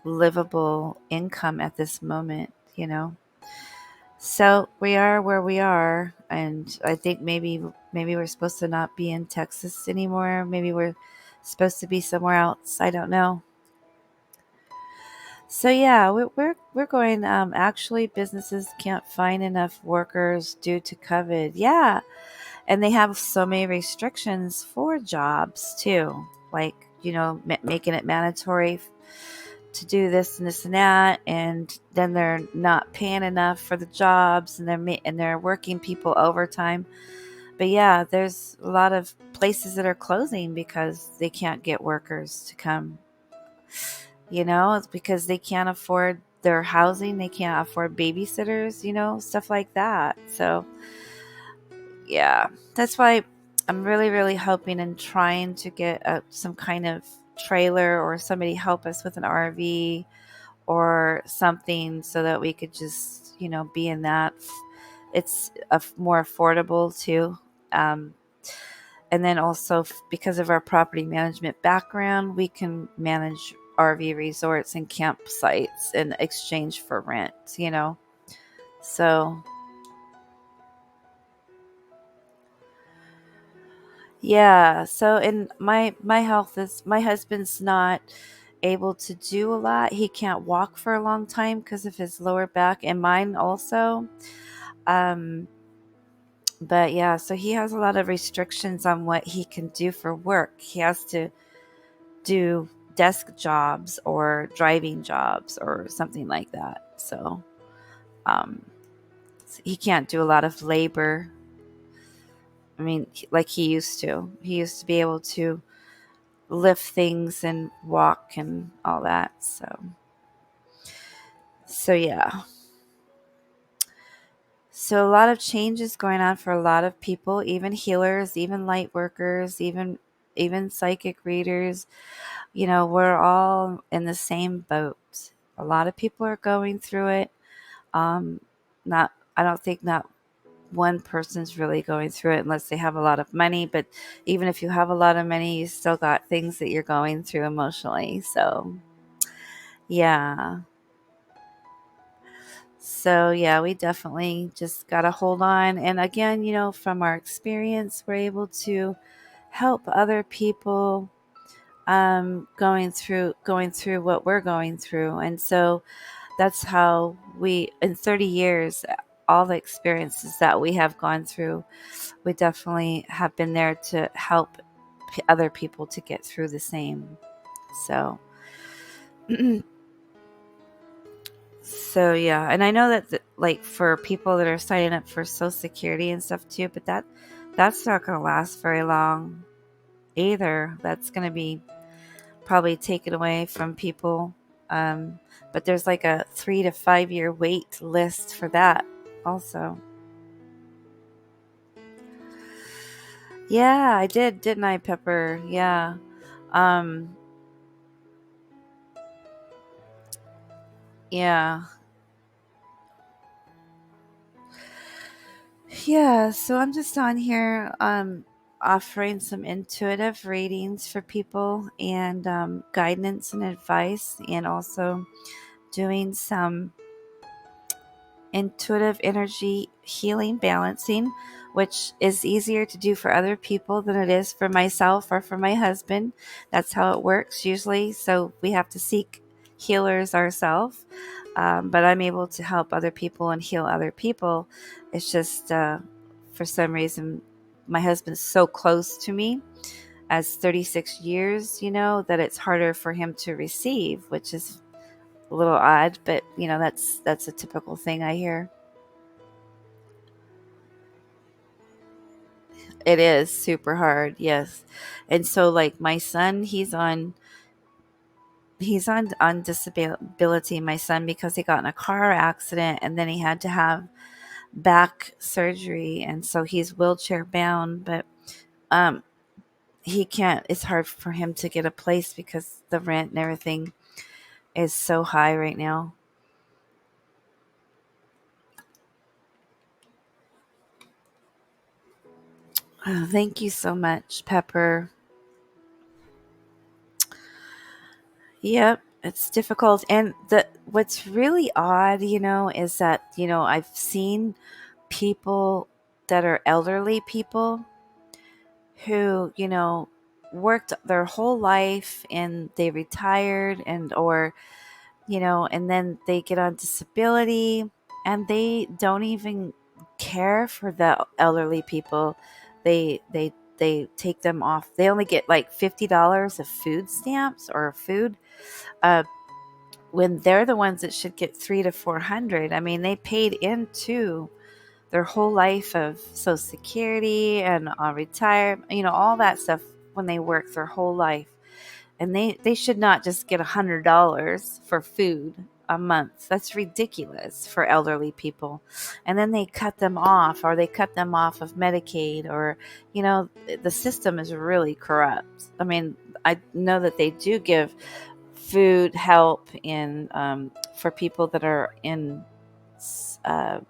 livable income at this moment. So we are where we are, and I think maybe we're supposed to not be in Texas anymore. Maybe we're supposed to be somewhere else. I don't know. So yeah, we're going. Actually, businesses can't find enough workers due to COVID. Yeah, and they have so many restrictions for jobs too, like making it mandatory to do this and this and that, and then they're not paying enough for the jobs, and they're working people overtime. But yeah, there's a lot of places that are closing because they can't get workers to come. It's because they can't afford their housing, they can't afford babysitters, stuff like that. So yeah, that's why I'm really, really hoping and trying to get some kind of trailer or somebody help us with an RV or something so that we could just, be in that. It's more affordable too. Um, and then also, because of our property management background, we can manage RV resorts and campsites in exchange for rent. So, yeah. So, and my health is my husband's not able to do a lot. He can't walk for a long time because of his lower back, and mine also. Um, but yeah, so he has a lot of restrictions on what he can do for work. He has to do desk jobs or driving jobs or something like that. So um, he can't do a lot of labor. I mean, like he used to. He used to be able to lift things and walk and all that. So yeah. So a lot of changes going on for a lot of people, even healers, even light workers, even even psychic readers, we're all in the same boat. A lot of people are going through it. Um, not, I don't think not one person's really going through it unless they have a lot of money. But even if you have a lot of money, you still got things that you're going through emotionally. So, yeah. So, yeah, we definitely just got to hold on. And again, from our experience, we're able to help other people going through what we're going through. And so that's how we, in 30 years, all the experiences that we have gone through, we definitely have been there to help other people to get through the same. So, so yeah, and I know that like for people that are signing up for Social Security and stuff too, but that's not going to last very long either. That's going to be probably taken away from people. Um, but there's like a 3 to 5 year wait list for that also. Yeah, I did, didn't I, Pepper? Yeah. Um, yeah. Yeah, so I'm just on here offering some intuitive readings for people and guidance and advice, and also doing some intuitive energy healing balancing, which is easier to do for other people than it is for myself or for my husband. That's how it works usually. So we have to seek healers ourselves. But I'm able to help other people and heal other people. It's just for some reason my husband's so close to me as 36 years, that it's harder for him to receive, which is a little odd, but that's a typical thing I hear. It is super hard, yes. And so like my son, he's on disability, my son, because he got in a car accident and then he had to have back surgery, and so he's wheelchair bound, but um he can't, it's hard for him to get a place because the rent and everything is so high right now. Oh, thank you so much, Pepper. Yep, it's difficult. And the what's really odd, is that, I've seen people that are elderly people who, worked their whole life and they retired, and then they get on disability and they don't even care for the elderly people. They take them off. They only get like $50 of food stamps or food, uh, when they're the ones that should get 3 to 400. I mean, they paid into their whole life of Social Security and retirement, all that stuff when they work their whole life, and they should not just get $100 for food a month. That's ridiculous for elderly people. And then they cut them off, or they cut them off of Medicaid, or the system is really corrupt. I mean, I know that they do give food help in for people that are in uh,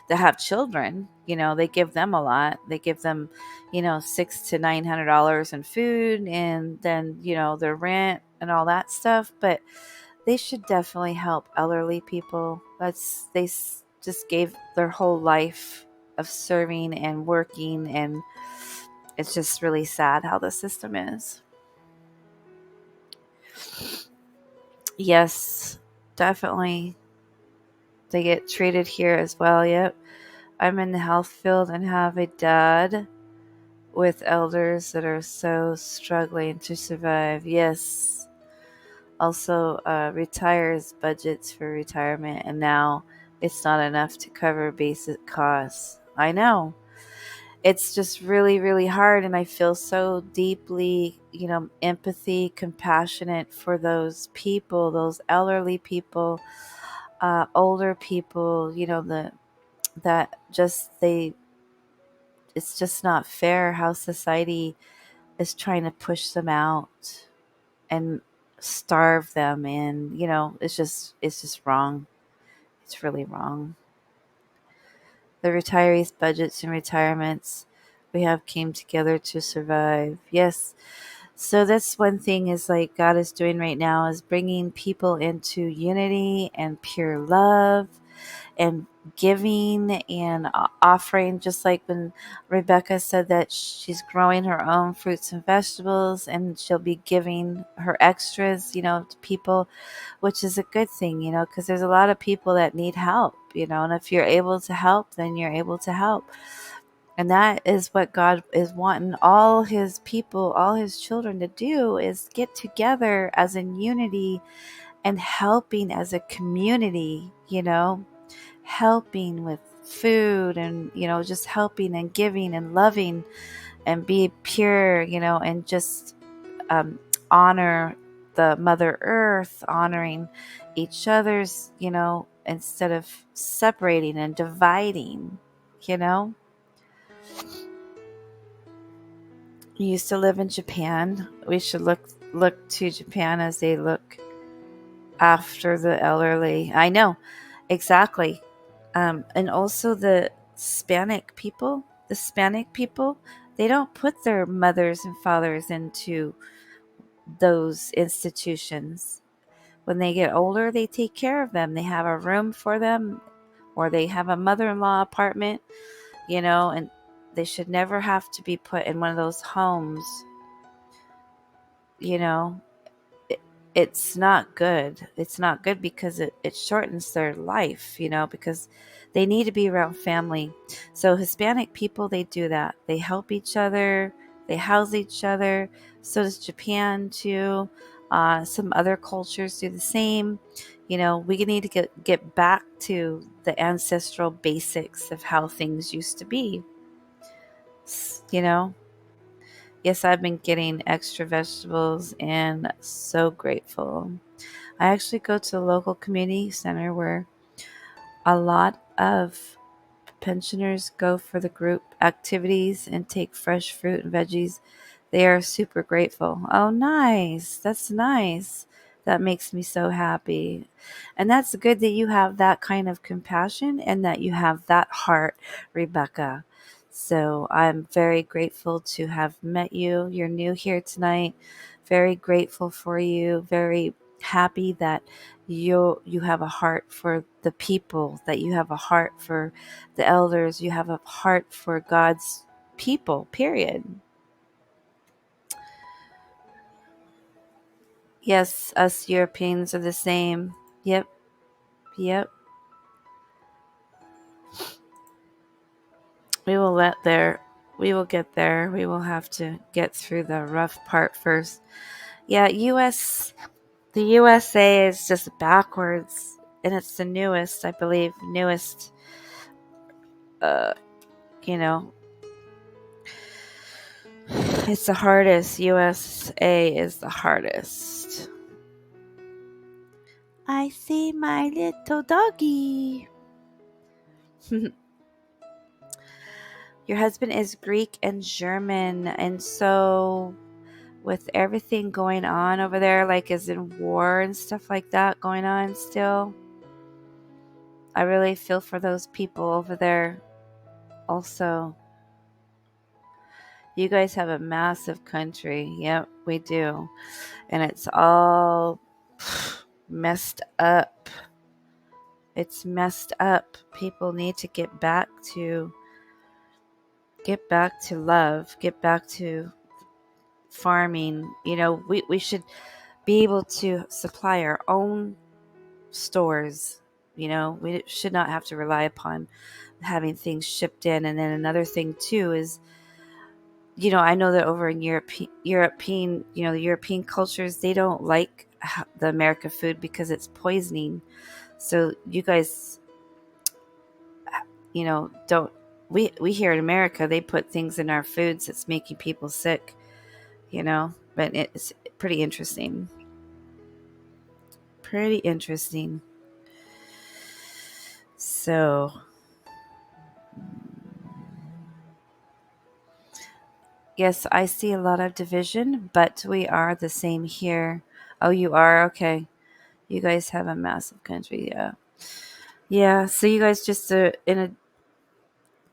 that have children. They give them a lot. They give them, $600 to $900 in food, and then their rent and all that stuff. But they should definitely help elderly people. Just gave their whole life of serving and working, and it's just really sad how the system is. Yes, definitely. They get treated here as well. Yep. I'm in the health field and have a dad with elders that are so struggling to survive. Yes. Also, retires budgets for retirement, and now it's not enough to cover basic costs. I know. It's just really, really hard, and I feel so deeply, empathy, compassionate for those people, those elderly people, older people, that just it's just not fair how society is trying to push them out and starve them, and it's just wrong. It's really wrong. The retirees' budgets and retirements we have came together to survive. Yes. So that's one thing is like God is doing right now is bringing people into unity and pure love and giving and offering, just like when Rebecca said that she's growing her own fruits and vegetables and she'll be giving her extras, to people, which is a good thing, because there's a lot of people that need help, and if you're able to help, then you're able to help. And that is what God is wanting all his people, all his children to do, is get together as in unity and helping as a community, helping with food and, just helping and giving and loving and be pure, and just um, honor the Mother Earth, honoring each other's, instead of separating and dividing, you know. You used to live in Japan. We should look to Japan as they look after the elderly. I know, exactly. And also the Hispanic people, they don't put their mothers and fathers into those institutions. When they get older, they take care of them. They have a room for them, or they have a mother-in-law apartment, and they should never have to be put in one of those homes, you know it, it's not good. It's not good because it shortens their life, because they need to be around family. So Hispanic people, they do that. They help each other. They house each other. So does Japan too. Some other cultures do the same. We need to get back to the ancestral basics of how things used to be. You know, yes, I've been getting extra vegetables and so grateful. I actually go to the local community center where a lot of pensioners go for the group activities and take fresh fruit and veggies. They are super grateful. Oh, nice. That's nice. That makes me so happy. And that's good that you have that kind of compassion and that you have that heart, Rebecca. So I'm very grateful to have met you. You're new here tonight. Very grateful for you. Very happy that you have a heart for the people, that you have a heart for the elders, you have a heart for God's people, period. Yes, us Europeans are the same. Yep, yep. We will let there. We will get there. We will have to get through the rough part first. Yeah, the USA is just backwards, and it's the newest, I believe, newest. Uh, you know, it's the hardest. USA is the hardest. I see my little doggy. Your husband is Greek and German, and so with everything going on over there, like is in war and stuff like that going on still, I really feel for those people over there. Also, you guys have a massive country. Yep, we do. And it's all messed up. It's messed up. People need to get back to love, get back to farming. We should be able to supply our own stores. We should not have to rely upon having things shipped in. And then another thing too is, I know that over in the European cultures, they don't like the American food because it's poisoning. So you guys, don't. We here in America, they put things in our foods that's making people sick. But it's pretty interesting. Pretty interesting. So, Yes, I see a lot of division, but we are the same here. Oh, you are? Okay. You guys have a massive country, yeah. Yeah, so you guys just in a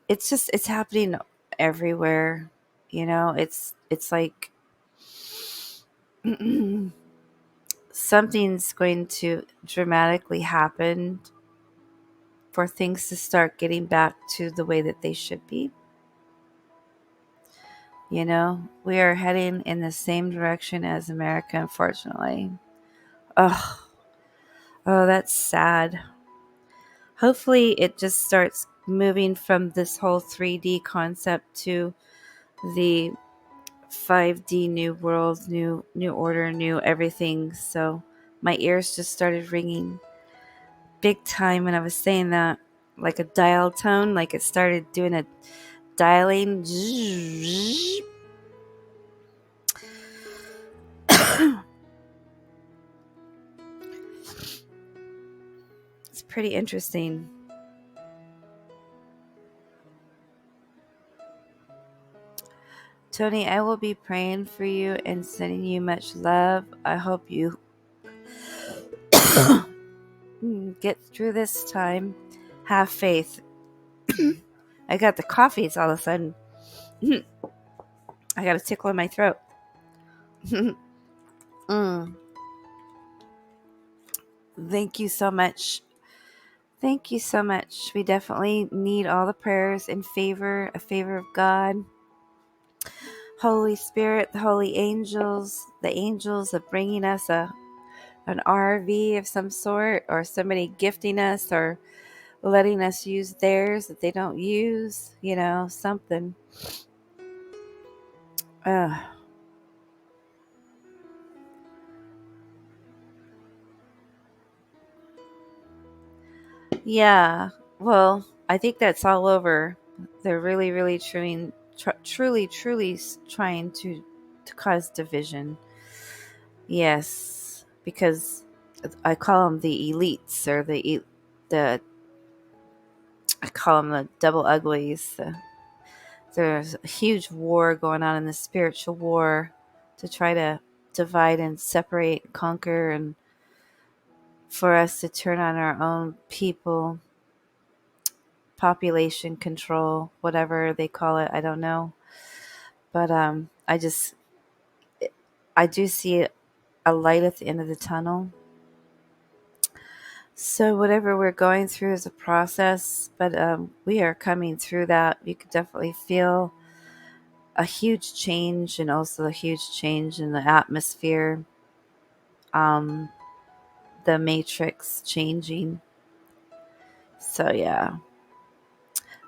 it's happening everywhere. It's like something's going to dramatically happen for things to start getting back to the way that they should be. We are heading in the same direction as America, unfortunately. Oh, oh, that's sad. Hopefully, it just starts moving from this whole 3D concept to the 5D new world, new order, new everything. So my ears just started ringing big time when I was saying that, like a dial tone, like it started doing a dialing. It's pretty interesting. Toni, I will be praying for you and sending you much love. I hope you get through this time. Have faith. I got the coffees all of a sudden. I got a tickle in my throat. Mm. Thank you so much. Thank you so much. We definitely need all the prayers in favor, a favor of God, Holy Spirit, the holy angels, the angels of bringing us an RV of some sort, or somebody gifting us, or letting us use theirs that they don't use, something. Uh, yeah, well, I think that's all over. They're really, really truly trying to cause division. Yes, because I call them the elites, or the I call them the double uglies. There's a huge war going on in the spiritual war to try to divide and separate, conquer, and for us to turn on our own people, population control, whatever they call it. I don't know, but I do see a light at the end of the tunnel. So whatever we're going through is a process, but we are coming through that. You could definitely feel a huge change, and also a huge change in the atmosphere. Um, the matrix changing. So yeah,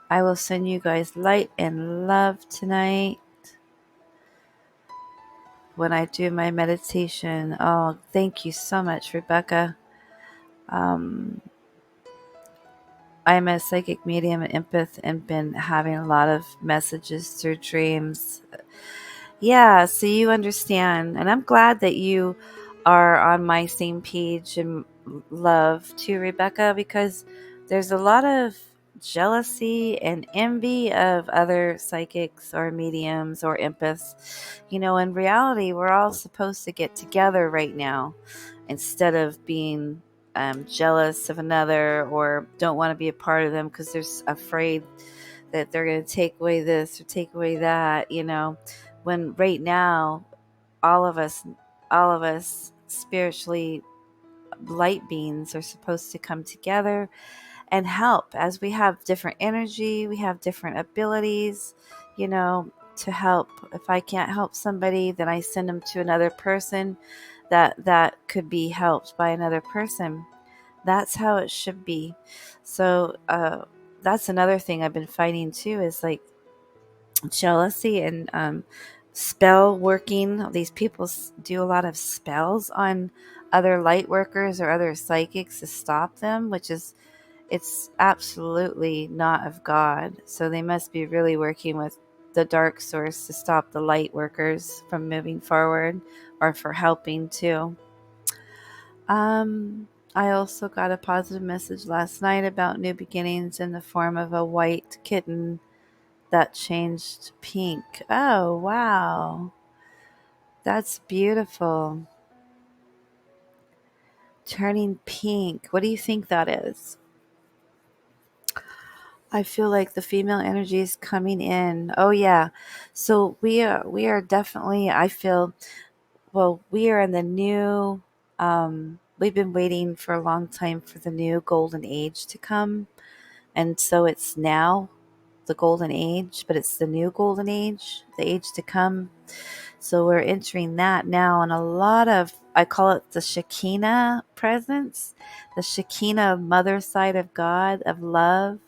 I will send you guys light and love tonight when I do my meditation. Oh, thank you so much, Rebecca. Um, I'm a psychic medium and empath, and been having a lot of messages through dreams. Yeah, so you understand. And I'm glad that you are on my same page and love too, Rebecca, because there's a lot of jealousy and envy of other psychics or mediums or empaths. In reality, we're all supposed to get together right now instead of being jealous of another, or don't want to be a part of them because they're afraid that they're going to take away this or take away that, when right now all of us spiritually light beings are supposed to come together and help. As we have different energy, we have different abilities, to help. If I can't help somebody, then I send them to another person that could be helped by another person. That's how it should be. So that's another thing I've been fighting too, is like jealousy and spell working. These people do a lot of spells on other light workers or other psychics to stop them, which is, it's absolutely not of God. So they must be really working with the dark source to stop the light workers from moving forward, or for helping too. I also got a positive message last night about new beginnings in the form of a white kitten that changed pink. Oh, wow. That's beautiful. Turning pink. What do you think that is? I feel like the female energy is coming in. Oh yeah. So we are definitely, I feel, well, we are in the new, we've been waiting for a long time for the new golden age to come. And so it's now the golden age, but it's the new golden age, the age to come. So we're entering that now, and a lot of, I call it the Shekinah presence, the Shekinah mother side of God, of love,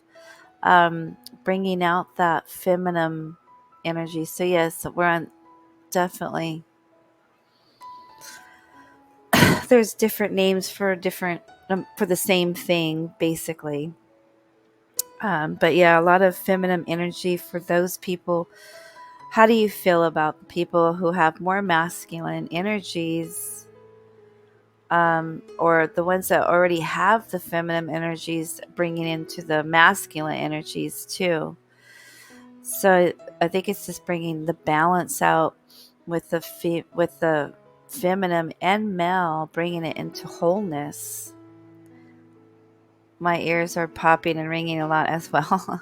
um, bringing out that feminine energy. So yes, we're on, definitely. There's different names for different, for the same thing, basically. But yeah, a lot of feminine energy for those people. How do you feel about people who have more masculine energies, or the ones that already have the feminine energies bringing into the masculine energies too? So I think it's just bringing the balance out with the with the feminine and male, bringing it into wholeness. My ears are popping and ringing a lot as well.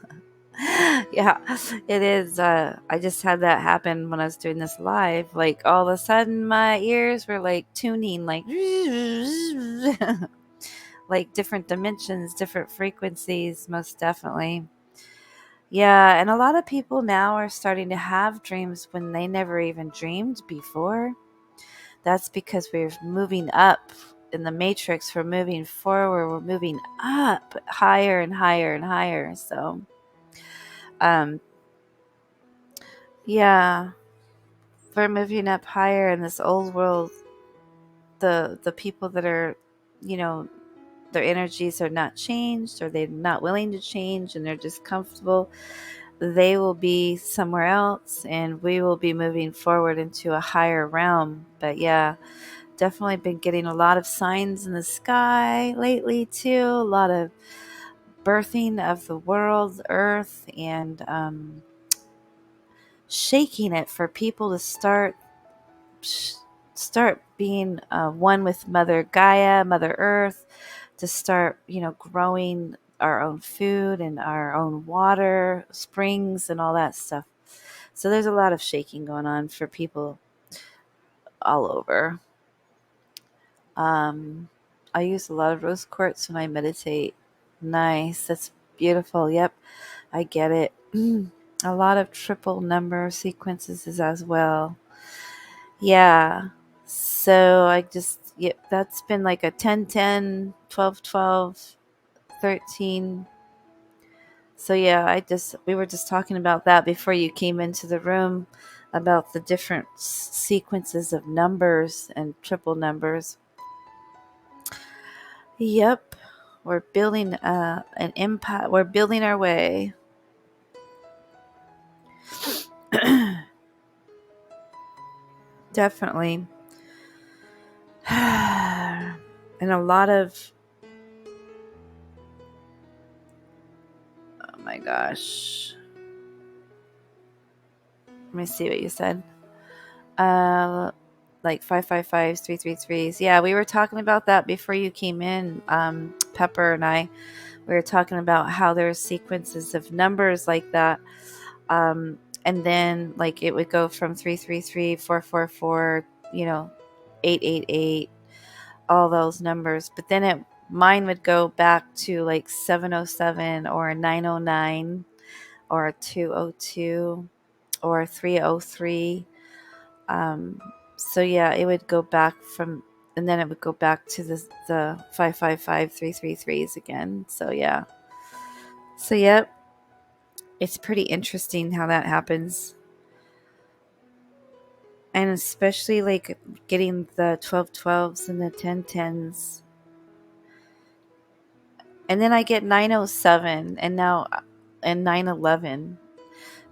Yeah, it is. I just had that happen when I was doing this live. Like all of a sudden, my ears were like tuning, like like different dimensions, different frequencies. Most definitely. Yeah, and a lot of people now are starting to have dreams when they never even dreamed before. That's because we're moving up in the matrix. We're moving forward. We're moving up higher and higher and higher. So, um, yeah, we're moving up higher in this old world. The people that are, you know, their energies are not changed, or they're not willing to change, and they're just comfortable. They will be somewhere else, and we will be moving forward into a higher realm. But yeah, definitely been getting a lot of signs in the sky lately too. A lot of birthing of the world, earth, and shaking it for people to start being one with Mother Gaia, Mother Earth, to start, growing our own food and our own water, springs, and all that stuff. So there's a lot of shaking going on for people all over. Um, I use a lot of rose quartz when I meditate. Nice. That's beautiful. Yep. I get it. A lot of triple number sequences as well. Yeah. So I just, yep, that's been like a 10, 10, 12, 12, 13. So yeah, we were just talking about that before you came into the room, about the different sequences of numbers and triple numbers. Yep. We're building an empire. We're building our way. Definitely. And a lot of, oh my gosh. Let me see what you said. Uh, like 555s, 333s. Yeah, we were talking about that before you came in. Pepper and I, we were talking about how there's sequences of numbers like that. And then like it would go from 333, 444, 888, all those numbers. But then mine would go back to like 707 or 909 or 202 or 303. Um, so yeah, it would go back from, and then it would go back to the 555 333s again. So yeah. So yep, it's pretty interesting how that happens. And especially like getting the 1212s and the 1010s. And then I get 907 and now and 911.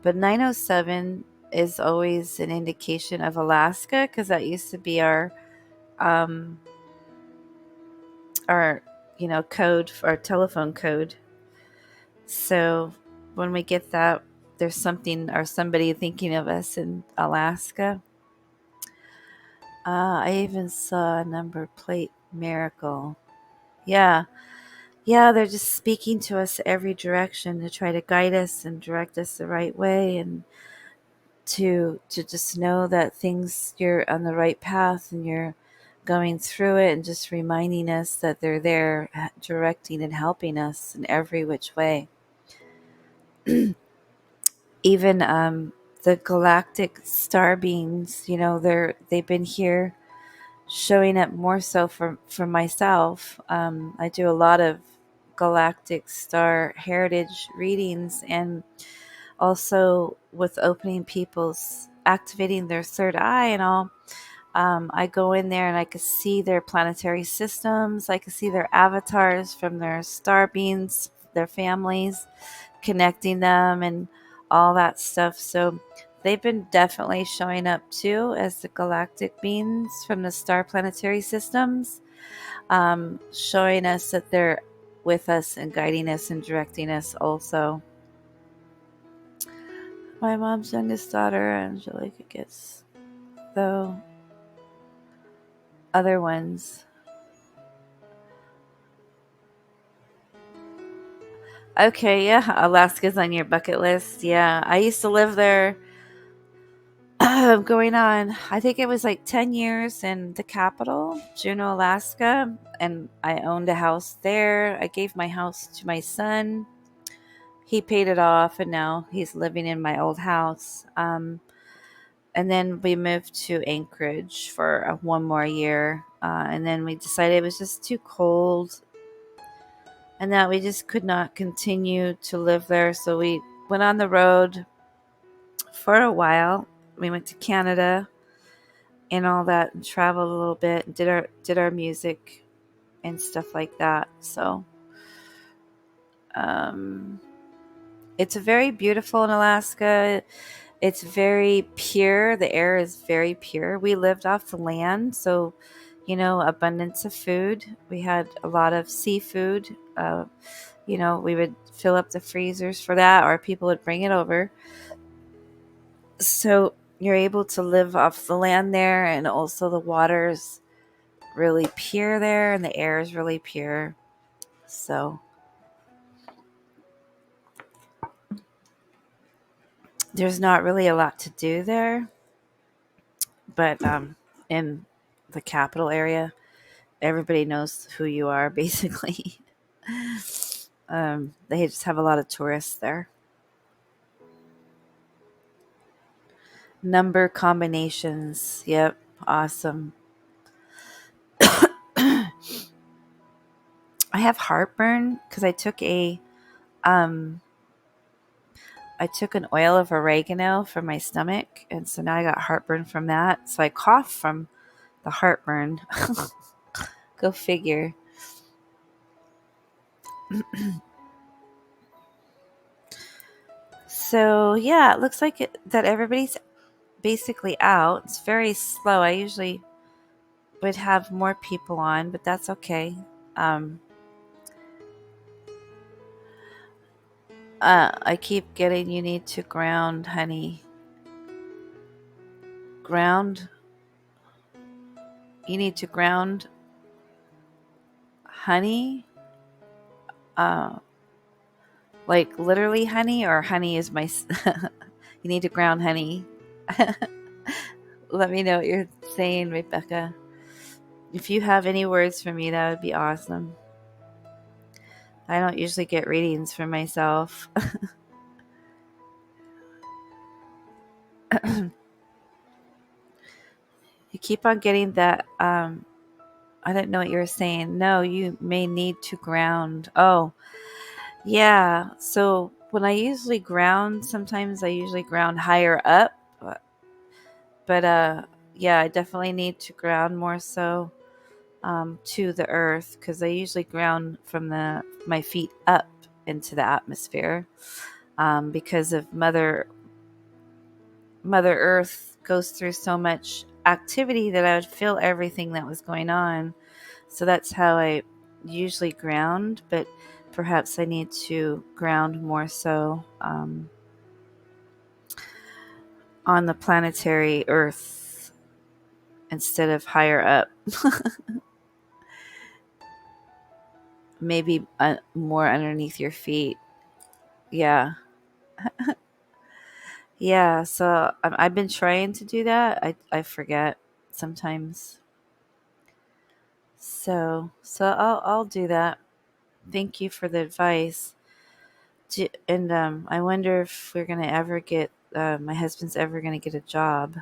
But 907 is always an indication of Alaska, because that used to be um our code, our telephone code. So when we get that, there's something or somebody thinking of us in Alaska. I even saw a number plate miracle. Yeah. Yeah, they're just speaking to us every direction to try to guide us and direct us the right way, and to just know that things, you're on the right path and you're going through it, and just reminding us that they're there directing and helping us in every which way. Even the galactic star beings, they've been here showing up more so for myself. I do a lot of galactic star heritage readings, and also with opening people's activating their third eye and all. I go in there and I could see their planetary systems. I could see their avatars from their star beings, their families, connecting them and all that stuff. So they've been definitely showing up too as the galactic beings from the star planetary systems, showing us that they're with us and guiding us and directing us also. My mom's youngest daughter, Angelica, gets the other ones. Okay, yeah, Alaska's on your bucket list. Yeah, I used to live there. Going on, I think it was like 10 years in the capital, Juneau, Alaska, and I owned a house there. I gave my house to my son. He paid it off, and now he's living in my old house. And then we moved to Anchorage for one more year, and then we decided it was just too cold and that we just could not continue to live there. So we went on the road for a while. We went to Canada and all that, and traveled a little bit, and did our music and stuff like that. So um, it's very beautiful in Alaska. It's very pure. The air is very pure. We lived off the land, so abundance of food. We had a lot of seafood. We would fill up the freezers for that, or people would bring it over. So you're able to live off the land there, and also the water's really pure there, and the air is really pure. So there's not really a lot to do there, but in the capital area, everybody knows who you are, basically. They just have a lot of tourists there. Number combinations. Yep. Awesome. I have heartburn because um I took an oil of oregano for my stomach, and so now I got heartburn from that. So I cough from the heartburn. Go figure. So yeah, it looks like that everybody's basically out. It's very slow. I usually would have more people on, but that's okay. Um, I keep getting you need to ground, honey. Ground. You need to ground, honey. Uh, like literally honey, or honey is my. You need to ground, honey. Let me know what you're saying, Rebecca. If you have any words for me, that would be awesome. I don't usually get readings for myself. You keep on getting that. I didn't know what you were saying. No, you may need to ground. Oh, yeah. So when I usually ground, sometimes I usually ground higher up. But yeah, I definitely need to ground more so to the earth, because I usually ground from my feet up into the atmosphere, because of Mother Earth goes through so much activity that I would feel everything that was going on. So that's how I usually ground, but perhaps I need to ground more so. on the planetary Earth instead of higher up. Maybe more underneath your feet. Yeah. Yeah. So I've been trying to do that. I forget sometimes. So I'll do that. Thank you for the advice. And I wonder if we're gonna ever get my husband's ever gonna get a job,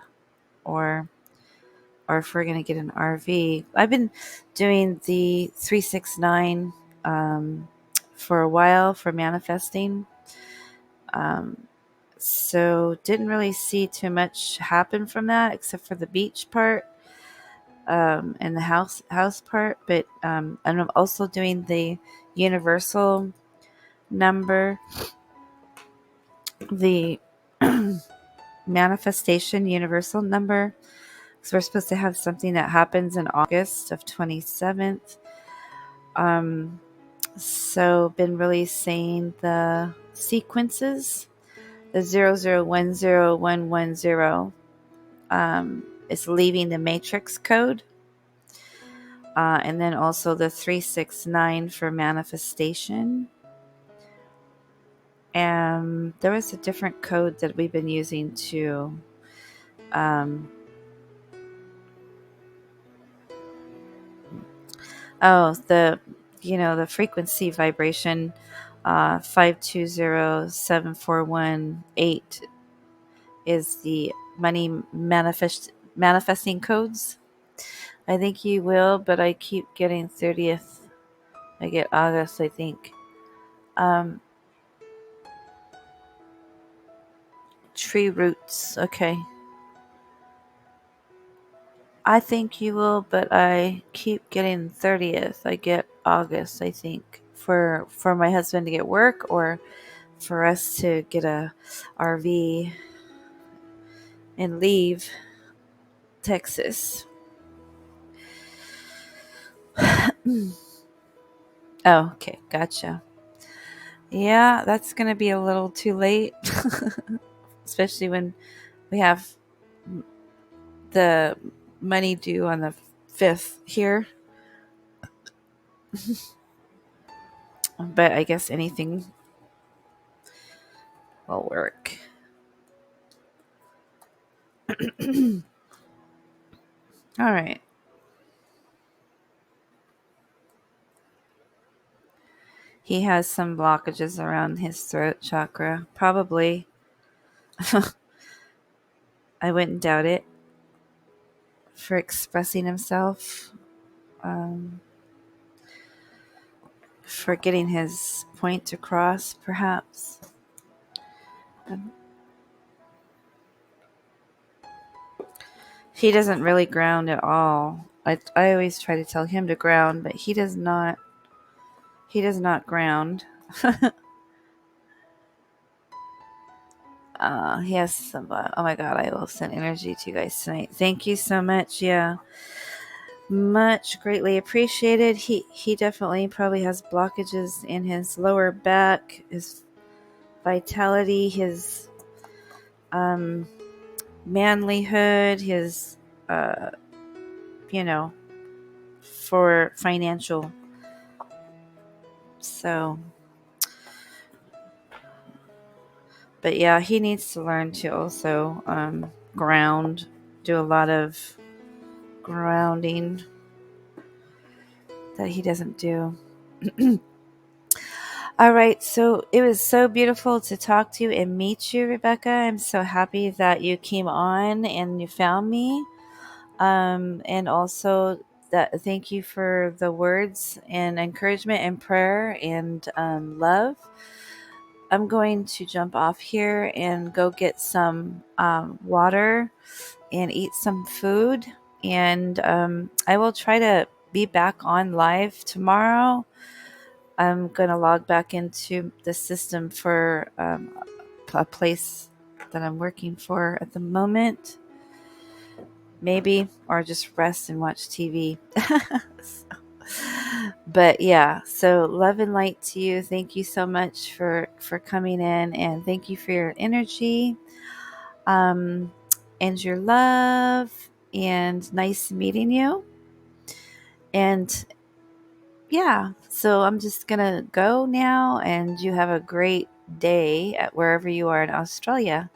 or if we're gonna get an RV. I've been doing the 369 for a while for manifesting. Um, so didn't really see too much happen from that except for the beach part and the house part. But and I'm also doing the universal number, the manifestation universal number. So we're supposed to have something that happens in August of 27th. Um, so been really saying the sequences, the 0010110 is leaving the matrix code. And then also the 369 for manifestation. And there was a different code that we've been using too. Oh, the frequency vibration 520741 is the money manifesting codes. I think you will, but I keep getting 30th. I get August, I think. Um, tree roots. Okay. I think you will, but I keep getting 30th. I get August, I think, for my husband to get work, or for us to get a RV and leave Texas. Oh, okay, gotcha. Yeah, that's gonna be a little too late, especially when we have the money due on the 5th here. But I guess anything will work. All right. He has some blockages around his throat chakra. Probably. I wouldn't doubt it. For expressing himself. Um, for getting his point across, perhaps. Um, he doesn't really ground at all. I always try to tell him to ground, but he does not. He does not ground. He has some. Oh my god! I will send energy to you guys tonight. Thank you so much. Yeah, much greatly appreciated. He definitely probably has blockages in his lower back, his vitality, his um manlyhood, his uh you know for financial. So, but yeah, he needs to learn to also ground, do a lot of grounding that he doesn't do. All right, so it was so beautiful to talk to you and meet you, Rebecca. I'm so happy that you came on and you found me. And also that thank you for the words and encouragement and prayer and love. I'm going to jump off here and go get some water and eat some food. And I will try to be back on live tomorrow. I'm going to log back into the system for a place that I'm working for at the moment. Maybe, or just rest and watch TV. But yeah, so love and light to you. Thank you so much for coming in, and thank you for your energy. and your love, and nice meeting you. And yeah, so I'm just going to go now, and you have a great day at wherever you are in Australia.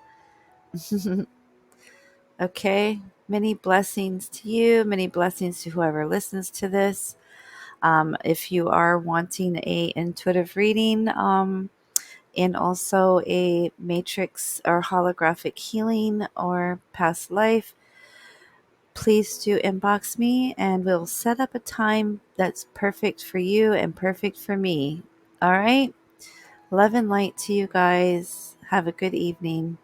Okay. Many blessings to you, many blessings to whoever listens to this. If you are wanting a intuitive reading, and also a matrix or holographic healing or past life, please do inbox me and we'll set up a time that's perfect for you and perfect for me. All right. Love and light to you guys. Have a good evening.